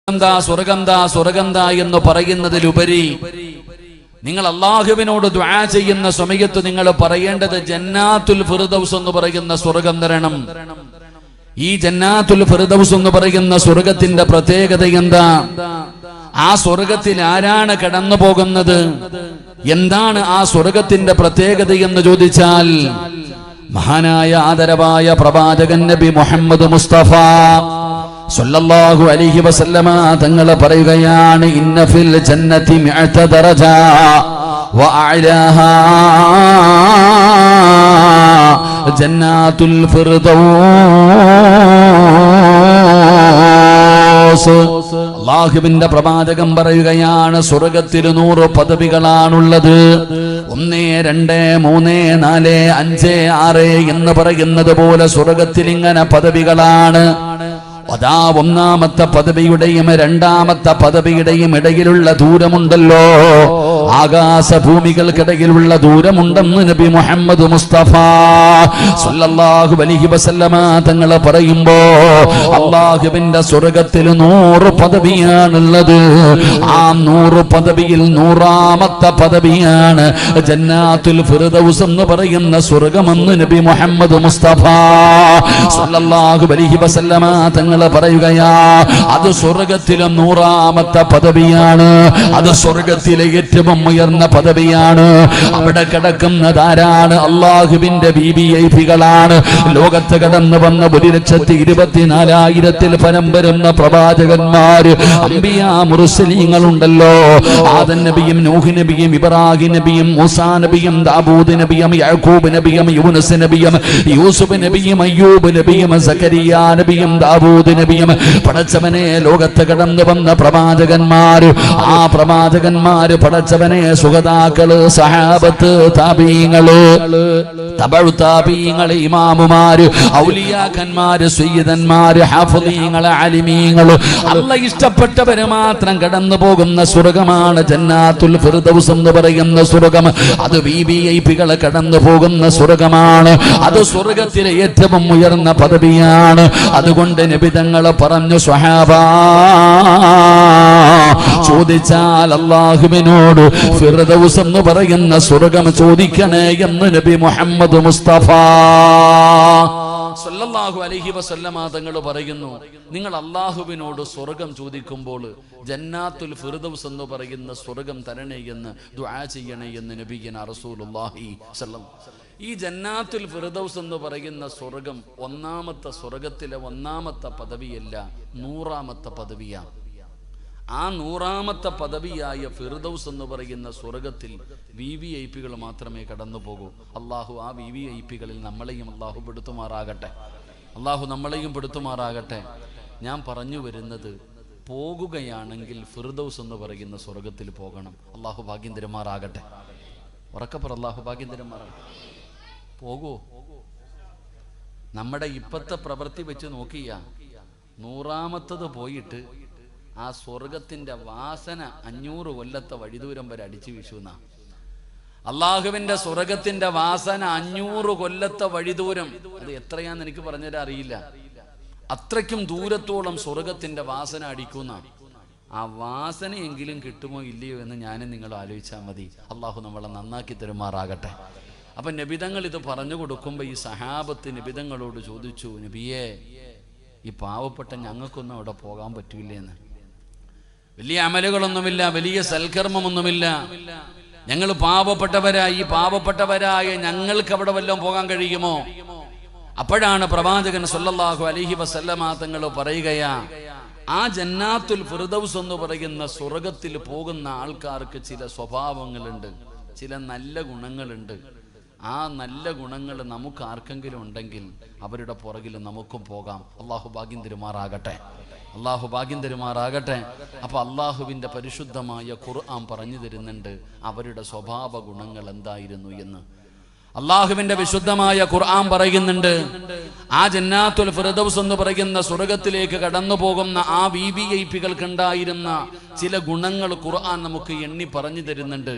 സ്വർഗം എന്ന് പറയുന്നതിലുപരി നിങ്ങൾ അല്ലാഹുവിനോട് ദുആ ചെയ്യുന്ന സമയത്ത് നിങ്ങൾ പറയേണ്ടത് ജന്നാത്തുൽ ഫിർദൗസ് എന്ന് പറയുന്ന സ്വർഗം തരണം. ഈ ജന്നാത്തുൽ ഫിർദൗസ് എന്ന് പറയുന്ന സ്വർഗത്തിന്റെ പ്രത്യേകത എന്താ? ആ സ്വർഗത്തിൽ ആരാണ് കടന്നു പോകുന്നത്? എന്താണ് ആ സ്വർഗത്തിന്റെ പ്രത്യേകത എന്ന് ചോദിച്ചാൽ, മഹാനായ ആദരവായ പ്രവാചകൻ നബി മുഹമ്മദ് മുസ്തഫ സല്ലല്ലാഹു അലൈഹി വസല്ലമ തങ്ങൾ പറയുകയാണ്, ഇന്ന ഫിൽ ജന്നതി മിഅത ദറജ വഅലാഹാ ജന്നാത്തുൽ ഫിർദൗസ്. അല്ലാഹുവിന്റെ പ്രവാചകൻ പറയുകയാണ്, സ്വർഗ്ഗത്തിൽ 100 പദവികളാണുള്ളത്. 1, 2, 3, 4, 5, 6 എന്ന് പറയുന്നത് പോലെ സ്വർഗ്ഗത്തിൽ ഇങ്ങനെ പദവികളാണ്. അതാ ഒന്നാമത്തെ പദവിയുടെയും രണ്ടാമത്തെ പദവിയുടെയും ഇടയിലുള്ള ദൂരമുണ്ടല്ലോ, ആകാശഭൂമികൾക്കിടയിലുള്ള ദൂരമുണ്ടെന്ന് നബി മുഹമ്മദ് മുസ്തഫ സല്ലല്ലാഹു അലൈഹി വസല്ലമ തങ്ങൾ പറയുമ്പോ, അല്ലാഹുവിന്റെ സ്വർഗ്ഗത്തിൽ 100 പദവിയാണുള്ളത്. ആ 100 പദവിയിൽ 100ാമത്തെ പദവിയാണ് ജന്നാത്തുൽ ഫിർദൗസ് എന്ന് പറയുന്ന സ്വർഗ്ഗമെന്ന് നബി മുഹമ്മദ് മുസ്തഫ സല്ലല്ലാഹു അലൈഹി വസല്ലമ തങ്ങൾ പറയുകയാ, അത് സ്വർഗ്ഗത്തിലെ 100ാമത്തെ പദവിയാണ്. അത് സ്വർഗ്ഗത്തിലെ ഏറ്റവും ഉയർന്ന പദവിയാണ്. അവിടെ കിടക്കുന്നതാരാണ്? അല്ലാഹുവിന്റെ വിവിഐപികളാണ്. ലോകത്ത് കടന്നു വന്ന 1,24,000 പരം വരുന്ന പ്രവാചകന്മാര്, അംബിയാ മുർസലീങ്ങളുണ്ടല്ലോ. ആദം നബിയും നൂഹ് നബിയും ഇബ്രാഹിം നബിയും മൂസാ നബിയും ദാവൂദ് നബിയും യാക്കൂബ് നബിയും യൂനുസ് നബിയും യൂസുഫ് നബിയും അയ്യൂബ് നബിയും സക്കരിയ നബിയും ദാവൂദ് നബിയും പടച്ചവനെ ലോകത്ത് കടന്നു വന്ന പ്രവാചകന്മാര്. ആ പ്രവാചകന്മാര് പടച്ചവനെ സുഹദാക്കള്, സഹാബത്ത്, താബീങ്ങള്, തബഉ താബീങ്ങള്, ഇമാമുമാര്, ഔലിയാക്കന്മാര്, സയ്യിദന്മാര്, ഹാഫിളീങ്ങള്, ആലിമീങ്ങള്, അല്ലാഹ് ഇഷ്ടപ്പെട്ടവര് മാത്രം കടന്നു പോകുന്ന സ്വർഗമാണ് ജന്നാത്തുൽ ഫിർദൗസ് എന്ന് പറയുന്ന സ്വർഗം. അത് വിവിഐപികൾ കടന്നു പോകുന്ന സ്വർഗമാണ്. അത് സ്വർഗത്തിലെ ഏറ്റവും ഉയർന്ന പദവിയാണ്. അതുകൊണ്ട് നബി തങ്ങൾ പറഞ്ഞു, സ്വഹാബാ, ചോദിച്ചാൽ അല്ലാഹുവിനോട് ഫിർദൗസ് എന്ന് പറയുന്ന സ്വർഗം ചോദിക്കണേ എന്ന് നബി മുഹമ്മദ് മുസ്തഫ സല്ലല്ലാഹു അലൈഹി വസല്ലമ തങ്ങൾ പറയുന്നു, നിങ്ങൾ അല്ലാഹുവിനോട് സ്വർഗം ചോദിക്കുമ്പോൾ ജന്നാത്തുൽ ഫിർദൗസ് എന്ന് പറയുന്ന സ്വർഗം തരണേ എന്ന് ദുആ ചെയ്യണേ എന്ന് നബിയന റസൂലുള്ളാഹി സല്ലല്ലാഹു. ഈ ജന്നാത്തുൽ ഫിർദൗസ് എന്ന് പറയുന്ന സ്വർഗം ഒന്നാമത്തെ സ്വർഗത്തിലെ ഒന്നാമത്തെ പദവിയല്ല, 100ാമത്തെ പദവിയാണ്. ആ 100ാമത്തെ പദവിയായ ഫിർദൗസ് എന്ന് പറയുന്ന സ്വർഗത്തിൽ വിവിഐപികൾ മാത്രമേ കടന്നു പോകൂ. അള്ളാഹു ആ വിവിഐപികളിൽ നമ്മളെയും അള്ളാഹു പെടുത്തുമാറാകട്ടെ. അള്ളാഹു നമ്മളെയും പെടുത്തുമാറാകട്ടെ. ഞാൻ പറഞ്ഞു വരുന്നത്, പോകുകയാണെങ്കിൽ ഫിർദൗസ് എന്ന് പറയുന്ന സ്വർഗത്തിൽ പോകണം. അള്ളാഹു ഭാഗ്യം തരുമാറാകട്ടെ. ഉറക്കപ്പുറ അള്ളാഹു ഭാഗ്യം തരുമാറാകട്ടെ. പോകൂ. നമ്മുടെ ഇപ്പത്തെ പ്രവൃത്തി വെച്ച് നോക്കിയ 100ാമത്തത് പോയിട്ട് ആ സ്വർഗത്തിന്റെ വാസന 500 കൊല്ലത്തെ വഴിദൂരം വരെ അടിച്ചു വീശുന്ന അള്ളാഹുവിന്റെ സ്വർഗത്തിന്റെ വാസന 500 കൊല്ലത്തെ വഴിദൂരം. അത് എത്രയാന്ന് എനിക്ക് പറഞ്ഞുതരാൻ അറിയില്ല. അത്രയ്ക്കും ദൂരത്തോളം സ്വർഗത്തിന്റെ വാസന അടിക്കുന്ന ആ വാസനയെങ്കിലും കിട്ടുമോ ഇല്ലയോ എന്ന് ഞാനും നിങ്ങൾ ആലോചിച്ചാൽ മതി. അള്ളാഹു നമ്മളെ നന്നാക്കി തരുമാറാകട്ടെ. അപ്പൊ നബിതങ്ങൾ ഇത് പറഞ്ഞു കൊടുക്കുമ്പോ ഈ സഹാബത്ത് നബിതങ്ങളോട് ചോദിച്ചു, നബിയേ, ഈ പാവപ്പെട്ട ഞങ്ങൾക്കൊന്നും അവിടെ പോകാൻ പറ്റൂലേന്ന്. വലിയ അമലുകളൊന്നുമില്ല, വലിയ സൽക്കർമ്മമൊന്നുമില്ല, ഞങ്ങൾ പാവപ്പെട്ടവരായി. ഈ പാവപ്പെട്ടവരായ ഞങ്ങൾക്ക് അവിടെ വല്ലതും പോകാൻ കഴിയുമോ? അപ്പോഴാണ് പ്രവാചകൻ സല്ലല്ലാഹു അലൈഹി വസല്ലമ തങ്ങൾ പറയുകയാ, ആ ജന്നാത്തുൽ ഫിർദൗസ് എന്ന് പറയുന്ന സ്വർഗത്തിൽ പോകുന്ന ആൾക്കാർക്ക് ചില സ്വഭാവങ്ങളുണ്ട്, ചില നല്ല ഗുണങ്ങളുണ്ട്. ആ നല്ല ഗുണങ്ങൾ നമുക്ക് ആർക്കെങ്കിലും ഉണ്ടെങ്കിൽ അവരുടെ പുറകിൽ നമുക്കും പോകാം. അള്ളാഹു ഭാഗ്യം തരുമാറാകട്ടെ. അള്ളാഹു ഭാഗ്യം തരുമാറാകട്ടെ. അപ്പൊ അള്ളാഹുവിന്റെ പരിശുദ്ധമായ ഖുർആൻ പറഞ്ഞു തരുന്നുണ്ട് അവരുടെ സ്വഭാവ ഗുണങ്ങൾ എന്തായിരുന്നു എന്ന്. അള്ളാഹുവിന്റെ വിശുദ്ധമായ ഖുർആൻ പറയുന്നുണ്ട്, ആ ജന്നാത്തുൽ ഫിർദൗസ് എന്ന് പറയുന്ന സ്വർഗത്തിലേക്ക് കടന്നു പോകുന്ന ആ വിവിഐപികൾക്ക് ഉണ്ടായിരുന്ന ചില ഗുണങ്ങൾ ഖുർആൻ നമുക്ക് എണ്ണി പറഞ്ഞു തരുന്നുണ്ട്.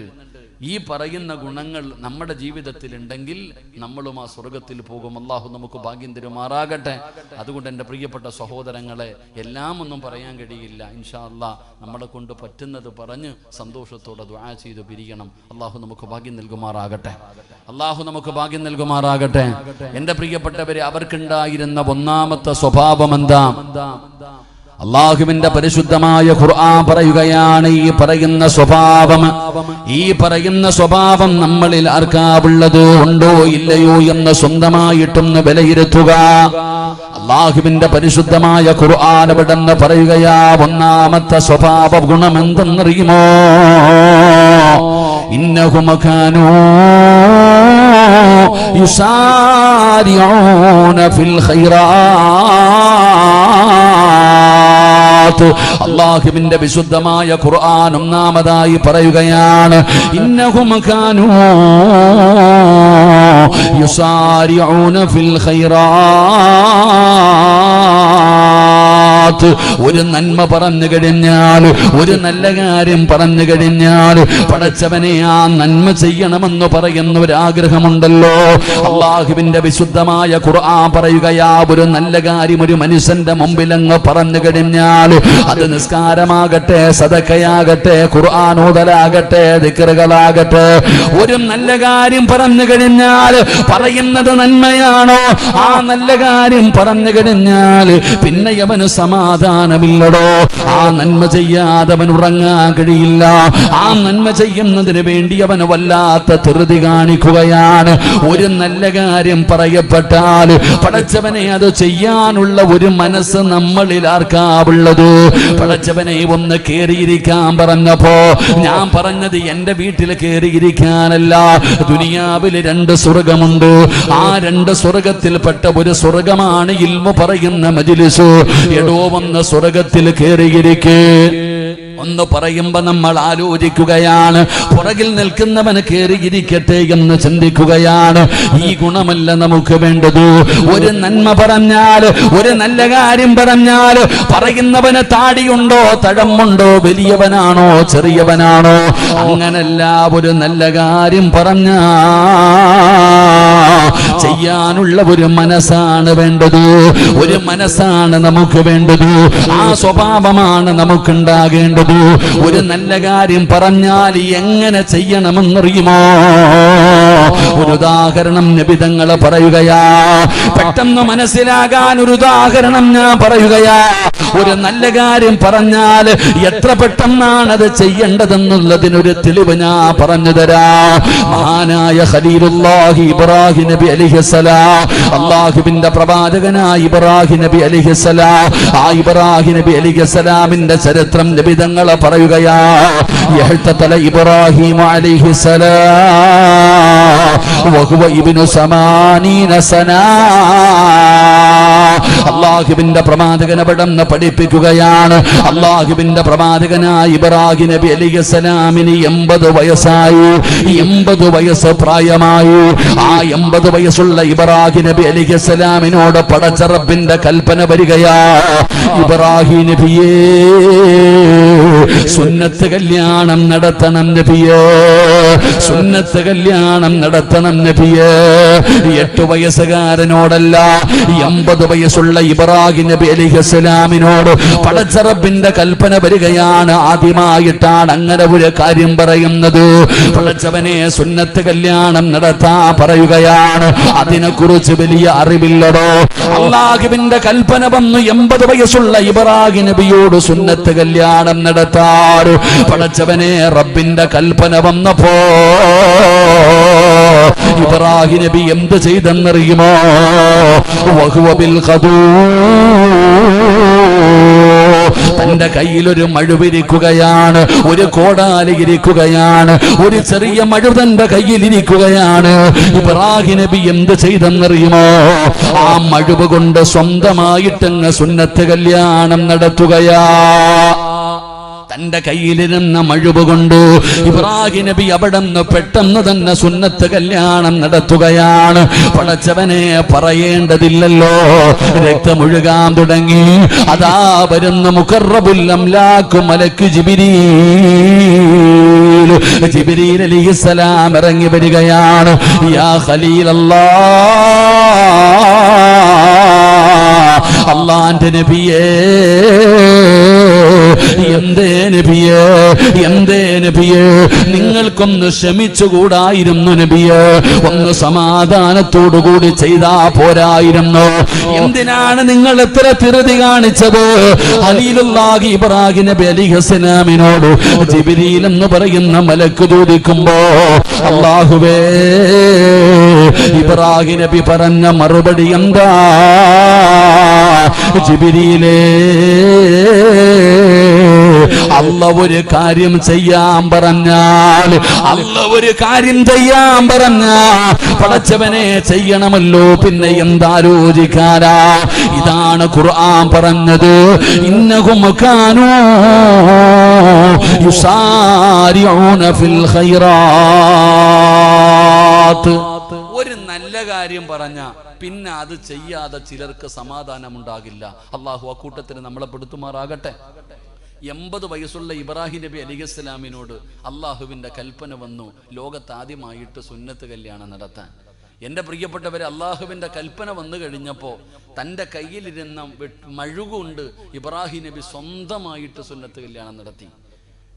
ഈ പറയുന്ന ഗുണങ്ങൾ നമ്മുടെ ജീവിതത്തിൽ ഉണ്ടെങ്കിൽ നമ്മളും ആ സ്വർഗത്തിൽ പോകും. അള്ളാഹു നമുക്ക് ഭാഗ്യം തരുമാറാകട്ടെ. അതുകൊണ്ട് എൻ്റെ പ്രിയപ്പെട്ട സഹോദരങ്ങളെ, എല്ലാം ഒന്നും പറയാൻ കഴിയില്ല. ഇൻഷാ അല്ലാഹ് നമ്മളെ കൊണ്ട് പറ്റുന്നത് പറഞ്ഞ് സന്തോഷത്തോടെ ദുആ ചെയ്ത് പിരിയണം. അള്ളാഹു നമുക്ക് ഭാഗ്യം നൽകുമാറാകട്ടെ. അള്ളാഹു നമുക്ക് ഭാഗ്യം നൽകുമാറാകട്ടെ. എൻ്റെ പ്രിയപ്പെട്ടവരെ, അവർക്കുണ്ടായിരുന്ന ഒന്നാമത്തെ സ്വഭാവം എന്താ? അള്ളാഹുവിന്റെ പരിശുദ്ധമായ ഖുർആൻ പറയുകയാണ്, ഈ പറയുന്ന സ്വഭാവം നമ്മളിൽ ആർക്കാവുള്ളത് ഉണ്ടോ ഇല്ലയോ എന്ന് സ്വന്തമായിട്ടൊന്ന് വിലയിരുത്തുക. അള്ളാഹുവിന്റെ പരിശുദ്ധമായ ഖുർആൻ എവിടെന്ന് പറയുകയാ, ഒന്നാമത്തെ സ്വഭാവ ഗുണം എന്തെന്നറിയുമോ? ഇന്നഹും കാനൂ യുസാരിഊന ഫിൽ ഖൈറാത്ത്. അല്ലാഹുവിന്റെ വിശുദ്ധമായ ഖുർആൻ ഒന്നാമതായി പറയുകയാണ്, ഇന്നഹും കാനൂ യുസാരിഊന ഫിൽ ഖൈറാത്ത്. ഒരു നന്മ പറഞ്ഞു കഴിഞ്ഞാൽ, ഒരു നല്ല കാര്യം പറഞ്ഞു കഴിഞ്ഞാൽ പടച്ചവനെ ആ നന്മ ചെയ്യണമെന്ന് പറയുന്ന ഒരാഗ്രഹമുണ്ടല്ലോ. അള്ളാഹുവിന്റെ വിശുദ്ധമായ ഖുർആൻ പറയുകയാ, ഒരു നല്ല കാര്യം ഒരു മനുഷ്യന്റെ മുമ്പിൽ അങ്ങ് പറഞ്ഞു കഴിഞ്ഞാൽ, അത് നിസ്കാരമാകട്ടെ, സദഖയാകട്ടെ, ഖുർആൻ ഓതലാകട്ടെ, ദിക്റുകളാകട്ടെ, ഒരു നല്ല കാര്യം പറഞ്ഞു കഴിഞ്ഞാൽ പറയുന്നത് നന്മയാണോ, ആ നല്ല കാര്യം പറഞ്ഞു കഴിഞ്ഞാൽ പിന്നെ അവന് സമാധാനമില്ലടോ. ആ നന്മ ചെയ്യാതെ അവൻ ഉറങ്ങാൻ കഴിയില്ല. ആ നന്മ ചെയ്യുന്നതിന് വേണ്ടി അവന് വല്ലാത്ത ധൃതി കാണിക്കുകയാണ്. ഒരു നല്ല കാര്യം പറയപ്പെട്ടാൽ പടച്ചവനെ അത് ചെയ്യാനുള്ള ഒരു മനസ്സ് നമ്മളിൽ ആർക്കാവുള്ളത്? പടച്ചവനെ ഒന്ന് കേറിയിരിക്കാൻ പറഞ്ഞപ്പോ ഞാൻ പറഞ്ഞത് എന്റെ വീട്ടിൽ കേറിയിരിക്കാനല്ല. ദുനിയാവിൽ 2 സ്വർഗമുണ്ട്. ആ 2 സ്വർഗത്തിൽപ്പെട്ട ഒരു സ്വർഗമാണ് ഇൽമു പറയുന്ന മജ്ലിസ്. എടോ വന്ന് സ്വർഗത്തിൽ കേറിയിരിക്കേ ഒന്ന് പറയുമ്പോ നമ്മൾ ആലോചിക്കുകയാണ്, പുറകിൽ നിൽക്കുന്നവന് കേറിയിരിക്കട്ടെ എന്ന് ചിന്തിക്കുകയാണ്. ഈ ഗുണമല്ല നമുക്ക് വേണ്ടത്. ഒരു നന്മ പറഞ്ഞാൽ, ഒരു നല്ല കാര്യം പറഞ്ഞാൽ പറയുന്നവന് താടിയുണ്ടോ, തഴമ്പുണ്ടോ, വലിയവനാണോ, ചെറിയവനാണോ, അങ്ങനല്ല. ഒരു നല്ല കാര്യം പറഞ്ഞാ ചെയ്യാനുള്ള ഒരു മനസ്സാണ് വേണ്ടത്. ഒരു മനസ്സാണ് നമുക്ക് വേണ്ടത്. ആ സ്വഭാവമാണ് നമുക്കുണ്ടാകേണ്ടത്. ഒരു നല്ല കാര്യം പറഞ്ഞാൽ എങ്ങനെ ചെയ്യണമെന്നറിയുമോ? ഒരു ഉദാഹരണം നബി തങ്ങൾ പറയുകയാ, പെട്ടെന്ന് മനസ്സിലാകാൻ ഒരു ഉദാഹരണം ഞാൻ പറയുകയാ. ഒരു നല്ല കാര്യം പറഞ്ഞാൽ എത്ര പെട്ടെന്നാണ് അത് ചെയ്യേണ്ടതെന്നുള്ളതിനൊരു തെളിവ് ഞാൻ പറഞ്ഞു തരാം. മഹാനായ ഖലീലുല്ലാഹി ഇബ്രാഹിം നബി അലൈഹിസ്സലാം, അല്ലാഹുവിന്റെ പ്രവാചകനായ ഇബ്രാഹിം നബി അലൈഹിസ്സലാം, ആ ഇബ്രാഹിം നബി അലൈഹിസ്സലാമിന്റെ ചരിത്രം നബി തങ്ങൾ പറയുകയാ. യഹ്തതല ഇബ്രാഹിം അലൈഹിസ്സലാം വഹുവ ഇബ്നു 80 സനാ. അല്ലാഹുവിന്റെ പ്രവാചകൻ അവിടെന്ന് പഠിപ്പിക്കുകയാണ്. അല്ലാഹുവിന്റെ പ്രവാചകനായ ഇബ്രാഹിം നബി അലൈഹിസ്സലാമിന് 80 വയസ്സായി. 80 വയസ്സ് പ്രായമായി. ആ 80 വയസ്സുള്ള ഇബ്രാഹിം നബി അലൈഹിസ്സലാമിനോട് പടച്ച റബ്ബിന്റെ കൽപ്പന വരികയാ, ഇബ്രാഹിം നബിയേ സുന്നത്ത് കല്യാണം നടത്തണം നബിയേ, സുന്നത്ത് കല്യാണം നടത്തണം നബിയേ. 8 വയസ്സുകാരനോടല്ല, 80 വയസ്സുള്ള ഇബ്രാഹിം നബി അലൈഹിസ്സലാമിനോട് പടച്ച റബ്ബിന്റെ കൽപ്പന വരികയാണ്. ആദ്യമായിട്ടാണ് അങ്ങനെ ഒരു കാര്യം പറയുന്നത്. പടച്ചവനെ സുന്നത്ത് കല്യാണം നടത്താൻ പറയുകയാണ്. അതിനെക്കുറിച്ച് വലിയ അറിവില്ലടോ. അല്ലാഹുവിന്റെ കൽപ്പന വന്നു 80 വയസ്സുള്ള ഇബ്രാഹിം നബിയോട് സുന്നത്ത് കല്യാണം നടത്താൻ. പടച്ചവനെ റബ്ബിന്റെ കൽപ്പന വന്നപ്പോ ഇബ്രാഹിം നബി എന്ത് ചെയ്തെന്നറിയുമോ? വഹുവ ബിൽ ഖദൂ, തന്റെ കയ്യിലൊരു മഴുവിരിക്കുകയാണ്, ഒരു കോടാലി ഇരിക്കുകയാണ്, ഒരു ചെറിയ മഴു തന്റെ കയ്യിലിരിക്കുകയാണ്. ഇബ്രാഹിം നബി എന്ത് ചെയ്തെന്നറിയുമോ? ആ മഴുവ് കൊണ്ട് സ്വന്തമായിട്ടങ്ങ് സുന്നത്ത് കല്യാണം നടത്തുകയാ. തന്റെ കയ്യിലിരുന്ന മഴുവ് കൊണ്ട് ഇബ്രാഹിം നബി അവിടെ നിന്ന് പെട്ടെന്ന് തന്നെ സുന്നത്ത് കല്യാണം നടത്തുകയാണ്. പടച്ചവനെ പറയേണ്ടതില്ലല്ലോ, രക്തമൊഴുകാൻ തുടങ്ങി. അതാ വരുന്ന മുഖറബുൽ അംലാഖ് മലക്ക് ജിബ്രീൽ. ജിബ്രീൽ അലൈഹിസ്സലാം ഇറങ്ങി വരികയാണ്. യാ ഖലീലല്ലാഹ്, അല്ലാഹുവിന്റെ നബിയേ, എന്തേ നബിയേ, എന്തേ നബിയേ, നിങ്ങൾക്കൊന്ന് ക്ഷമിച്ചുകൂടായിരുന്നു നബിയേ? ഒന്ന് സമാധാനത്തോടുകൂടി ചെയ്താ പോരായിരുന്നു? എന്തിനാണ് നിങ്ങൾ എത്ര ധൃതി കാണിച്ചത്? ഖലീലുല്ലാഹി ഇബ്രാഹിം നബി അലൈഹിസ്സലാമിനോട് ജിബ്രീൽ എന്ന് പറയുന്ന മലക്ക് ചോദിക്കുമ്പോ, അല്ലാഹുവേ, ഇബ്രാഹിം നബി പറഞ്ഞ മറുപടി എന്താ? ജിബ്രീലേ, അല്ലാഹു ഒരു കാര്യം ചെയ്യാൻ പറഞ്ഞാൽ, അല്ലാഹു ഒരു കാര്യം ചെയ്യാൻ പറഞ്ഞാൽ പടച്ചവനെ ചെയ്യണമല്ലോ, പിന്നെ എന്താലോചിക്കാനാ? ഇതാണ് ഖുർആൻ പറഞ്ഞത്, ഇന്നഹും കാനൂ യുസാരിഊന ഫിൽ ഖൈറാത്ത്. ഒരു നല്ല കാര്യം പറഞ്ഞ പിന്നെ അത് ചെയ്യാതെ ചിലർക്ക് സമാധാനമുണ്ടാകില്ല. അള്ളാഹു അക്കൂട്ടത്തിന് നമ്മളെ പെടുത്തുമാറാകട്ടെ. 80 വയസ്സുള്ള ഇബ്രാഹിം നബി അലൈഹിസ്സലാമിനോട് അള്ളാഹുവിൻ്റെ കൽപ്പന വന്നു ലോകത്താദ്യമായിട്ട് സുന്നത്ത് കല്യാണം നടത്താൻ. എൻ്റെ പ്രിയപ്പെട്ടവരെ, അള്ളാഹുവിൻ്റെ കൽപ്പന വന്നു കഴിഞ്ഞപ്പോൾ തൻ്റെ കയ്യിലിരുന്ന മഴുകൊണ്ട് ഇബ്രാഹിം നബി സ്വന്തമായിട്ട് സുന്നത്ത് കല്യാണം നടത്തി.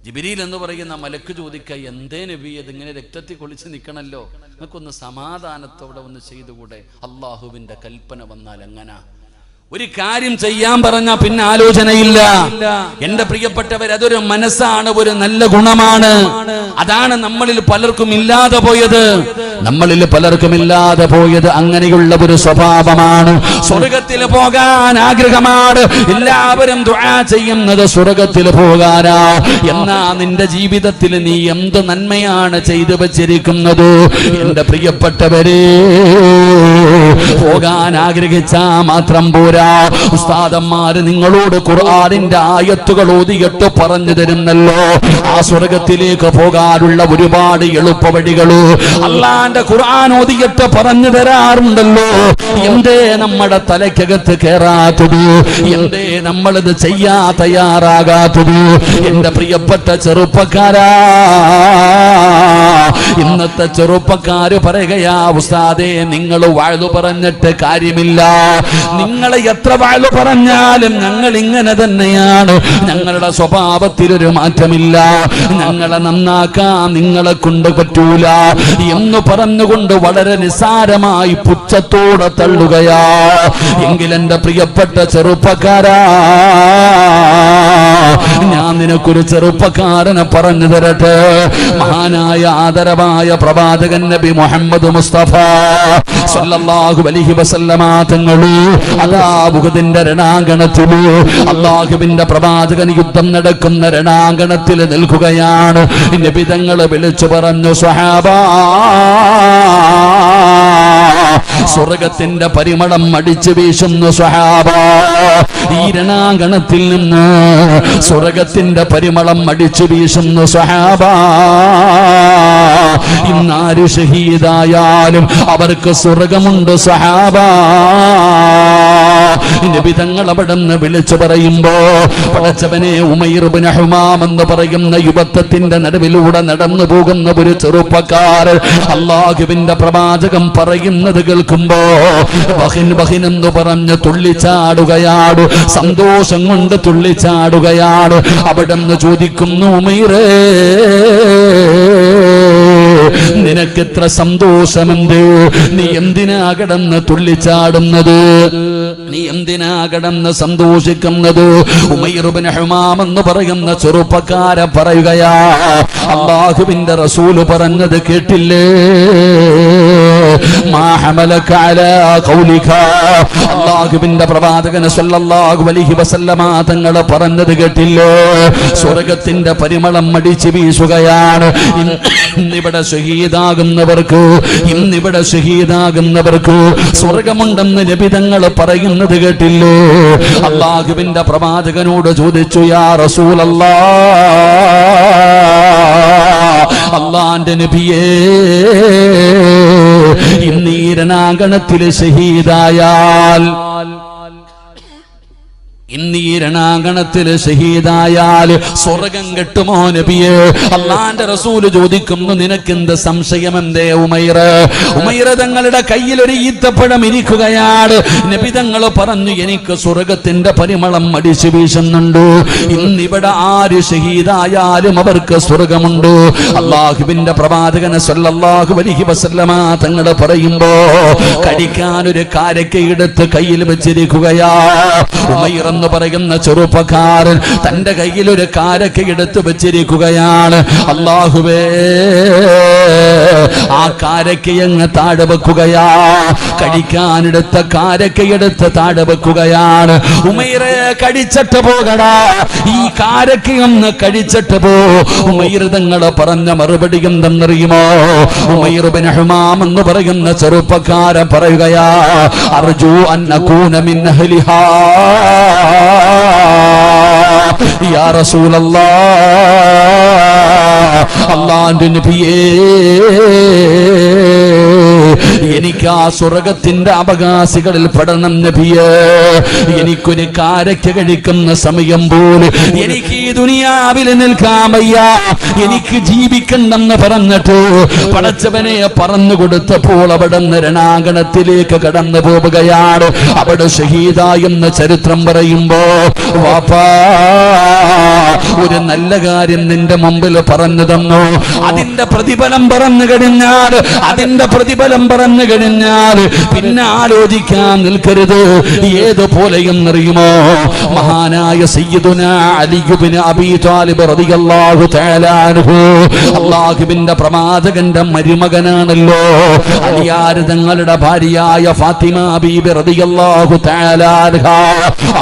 ജിബ്രീൽ എന്ന് പറയുന്ന മലക്ക് ചോദിക്ക, എന്തേ നബി, ഇതിങ്ങനെ രക്തത്തിൽ കുളിച്ച് നിൽക്കണല്ലോ, നിങ്ങൾക്കൊന്ന് സമാധാനത്തോടെ ഒന്ന് ചെയ്തുകൂടെ? അള്ളാഹുവിൻ്റെ കൽപ്പന വന്നാൽ എങ്ങനാ? ഒരു കാര്യം ചെയ്യാൻ പറഞ്ഞ പിന്നെ ആലോചനയില്ല. എന്റെ പ്രിയപ്പെട്ടവർ, അതൊരു മനസ്സാണ്, ഒരു നല്ല ഗുണമാണ്. അതാണ് നമ്മളിൽ പലർക്കും ഇല്ലാതെ പോയത്. അങ്ങനെയുള്ള ഒരു സ്വഭാവമാണ്. സ്വർഗത്തിൽ പോകാൻ ആഗ്രഹമാണ്, എല്ലാവരും ദുആ ചെയ്യുന്നത് സ്വർഗത്തിൽ പോകാനാ. എന്നാ നിന്റെ ജീവിതത്തിൽ നീ എന്ത് നന്മയാണ് ചെയ്തു വച്ചിരിക്കുന്നത്? എന്റെ പ്രിയപ്പെട്ടവരെ, പോകാൻ ആഗ്രഹിച്ചാ മാത്രം പോരാ. ഉസ്താദന്മാര് നിങ്ങളോട് ഖുർആനിന്റെ ആയത്തുകൾ ഓതിയിട്ട് പറഞ്ഞു തരുന്നല്ലോ. ആ സ്വർഗത്തിലേക്ക് പോകാനുള്ള ഒരുപാട് എളുപ്പ വഴികള് അല്ലാഹുവിന്റെ ഖുർആൻ ഓതിയിട്ട് പറഞ്ഞു തരാറുണ്ടല്ലോ. എന്തേ നമ്മുടെ തലയ്ക്കകത്ത് കേറാത്തത്? എന്തേ നമ്മളിത് ചെയ്യാ തയ്യാറാകാത്തത്? എന്റെ പ്രിയപ്പെട്ട ചെറുപ്പക്കാരാ, ഇന്നത്തെ ചെറുപ്പക്കാര് പറയുകയാ, ഉസ്താദേ, നിങ്ങൾ വഅദ് പറഞ്ഞിട്ട് കാര്യമില്ല, നിങ്ങളെ എത്ര വഅദ് പറഞ്ഞാലും ഞങ്ങൾ ഇങ്ങനെ തന്നെയാണ്, ഞങ്ങളുടെ സ്വഭാവത്തിലൊരു മാറ്റമില്ല, ഞങ്ങളെ നന്നാക്കാൻ നിങ്ങളെ കൊണ്ട് പറ്റൂല എന്ന് പറഞ്ഞുകൊണ്ട് വളരെ നിസ്സാരമായി പുച്ഛത്തോടെ തള്ളുകയാ. എങ്കിൽ എന്റെ പ്രിയപ്പെട്ട ചെറുപ്പക്കാരാ, ഞാൻ നിനക്കൊരു ചെറുപ്പക്കാരനെ പറഞ്ഞു തരട്ടെ. മഹാനായ ആദരവായ പ്രവാചകൻ നബി മുഹമ്മദ് മുസ്തഫ സല്ലല്ലാഹു അലൈഹി വസല്ലമ തങ്ങള് അതാ ഉഹദിന്റെ രണാങ്കണത്തില്, അല്ലാഹുവിന്റെ പ്രവാചകൻ യുദ്ധം നടക്കുന്ന രണാങ്കണത്തിൽ നിൽക്കുകയാണ്. നബി തങ്ങള് വിളിച്ചു പറഞ്ഞു, സ്വഹാബാ, സ്വർഗത്തിന്റെ പരിമളം അടിച്ചു വീശുന്നു സ്വഹാബാ. ഈ രണാങ്കണത്തിൽ നിന്ന് സ്വർഗത്തിന്റെ പരിമളം അടിച്ചു വീശുന്നു സ്വഹാബാ. ഇന്നാര് ഷഹീദായാലും അവർക്ക് സ്വർഗമുണ്ട് സ്വഹാബാ. നബി തങ്ങൾ അവിടെ നിന്ന് വിളിച്ചു പറയുമ്പോ, പടച്ചവനെ, ഉമൈർ ഇബ്നു ഹുമാം എന്ന് പറയുന്ന യുവത്വത്തിന്റെ നടുവിലൂടെ നടന്നു പോകുന്ന ഒരു ചെറുപ്പക്കാരൻ അല്ലാഹുവിന്റെ പ്രവാചകൻ പറയുന്നത് കേൾക്കുമ്പോ ബഹിൻ ബഹിൻ എന്ന് പറഞ്ഞ് തുള്ളിച്ചാടുകയാണ്, സന്തോഷം കൊണ്ട് തുള്ളിച്ചാടുകയാണ്. അവിടെ നിന്ന് ചോദിക്കുന്നു, ഉമൈറേ, നിനക്കെത്ര സന്തോഷമുണ്ട്? നീ എന്തിനാ കിടന്ന് തുള്ളിച്ചാടുന്നത്? നീ എന്തിനാ കിടന്ന് സന്തോഷിക്കുന്നത്? ഉമൈർ ഇബ്നു ഹുമാം എന്ന് പറയുന്ന ചെറുപ്പക്കാരൻ പറയുകയാ, അല്ലാഹുവിന്റെ റസൂല് പറഞ്ഞത് കേട്ടില്ലേ? മാ ഹമലക അലാ ഖൗലിക. അല്ലാഹുവിന്റെ പ്രവാചകൻ സല്ലല്ലാഹു അലൈഹി വസല്ലമ തങ്ങൾ പറഞ്ഞത് കേട്ടില്ലേ? സ്വർഗത്തിന്റെ പരിമളം അടിച്ചു വീശുകയാണ്. ഇന്നിവിടെ ഷഹീദാകുന്നവർക്ക് സ്വർഗമുണ്ടെന്ന് നബി തങ്ങൾ പറയുന്നത് കേട്ടില്ലേ? അല്ലാഹുവിന്റെ പ്രവാചകനോട് ചോദിച്ചു, യാ റസൂലല്ലാഹ്, അല്ലാഹുവിന്റെ നബിയേ, ഇന്നീ രണാങ്കണത്തിൽ ഷഹീദായാൽ ഇന്ന് ഈ രണാങ്കണത്തില് ഷഹീദായാൽ സ്വർഗം കിട്ടുമോ നബിയെ? അള്ളാന്റെ റസൂല് ചോദിക്കുന്നു, നിനക്കെന്ത് സംശയം എന്തേ ഉമൈർ തങ്ങളുടെ കയ്യിൽ ഒരു ഈത്തപ്പഴം ഇരിക്കുകയാണ്. നബി തങ്ങൾ പറഞ്ഞു, എനിക്ക് സ്വർഗത്തിന്റെ പരിമളം അടിച്ചു വീശുന്നുണ്ട്. ഇന്നിവിടെ ആര് ഷഹീദായാലും അവർക്ക് സ്വർഗമുണ്ട്. അള്ളാഹുവിന്റെ പ്രവാചകൻ സല്ലല്ലാഹു അലൈഹി വസല്ലമ തങ്ങൾ പറയുമ്പോ കടിക്കാൻ ഒരു കാരക്ക എടുത്ത് കയ്യിൽ വെച്ചിരിക്കുകയാ. ഉമൈർ എന്ന് പറയുന്ന ചെറുപ്പക്കാരൻ തന്റെ കയ്യിൽ ഒരു കാരക്ക എടുത്ത് വെച്ചിരിക്കുകയാണ്. അല്ലാഹുവേ, ആ കാരക്കയങ്ങ് താഴെ വെക്കുകയാ. കടിക്കാനെടുത്ത കാരക്കയെടുത്ത് താഴെ വെക്കുകയാണ്. ഉമൈറെ, കടിച്ചിട്ട് പോകടാ, ഈ കാരക്കയൊന്ന് കഴിച്ചിട്ട് പോ. ഉമൈർ തങ്ങൾ പറഞ്ഞ മറുപടി എന്തെന്നറിയുമോ? ഉമൈർ ബിൻ ഹുമാം എന്ന് പറയുന്ന ചെറുപ്പക്കാരൻ പറയുകയാ, അർജു അൻ അകൂന മിൻ അഹ്ലിഹാ യാ റസൂലല്ലാഹ്, അല്ലാഹുവിന്റെ നബിയേ, എനിക്ക് ആ സ്വർഗത്തിന്റെ അവകാശികളിൽ പെടണം നബിയേ. എനിക്കൊരു കാരക്ക കഴിക്കുന്ന സമയം പോലും എനിക്ക് ഈ ദുനിയാവിൽ നിൽക്കാൻ വയ്യ, എനിക്ക് ജീവിക്കണ്ടെന്ന് പറഞ്ഞിട്ട് പടച്ചവനെ പറഞ്ഞു കൊടുത്തപ്പോൾ അവിടെ നിന്ന് രണാങ്കണത്തിലേക്ക് കടന്നു പോവുകയാണ്. അവിടെ ഷഹീദ എന്ന ചരിത്രം പറയുമ്പോ, വാപ്പാ, ഒരു നല്ല കാര്യം നിന്റെ മുമ്പിൽ പറഞ്ഞു തന്നു, അതിന്റെ പ്രതിഫലം പറഞ്ഞു കഴിഞ്ഞാൽ പിന്നെ ആലോചിക്കാൻ നിൽക്കരുത്. ഏതുപോലെയെന്നറിയുമോ? മഹാനായ സയ്യിദുനാ അലി ഇബ്നു അബീ ത്വാലിബ് റളിയല്ലാഹു തആല അൻഹു, അല്ലാഹുവിന്റെ പ്രവാചകന്റെ മരുമകനാണല്ലോ. അലിയാർ തങ്ങളുടെ ഭാര്യയായ ഫാത്തിമ ബീബി റളിയല്ലാഹു തആല അൻഹാ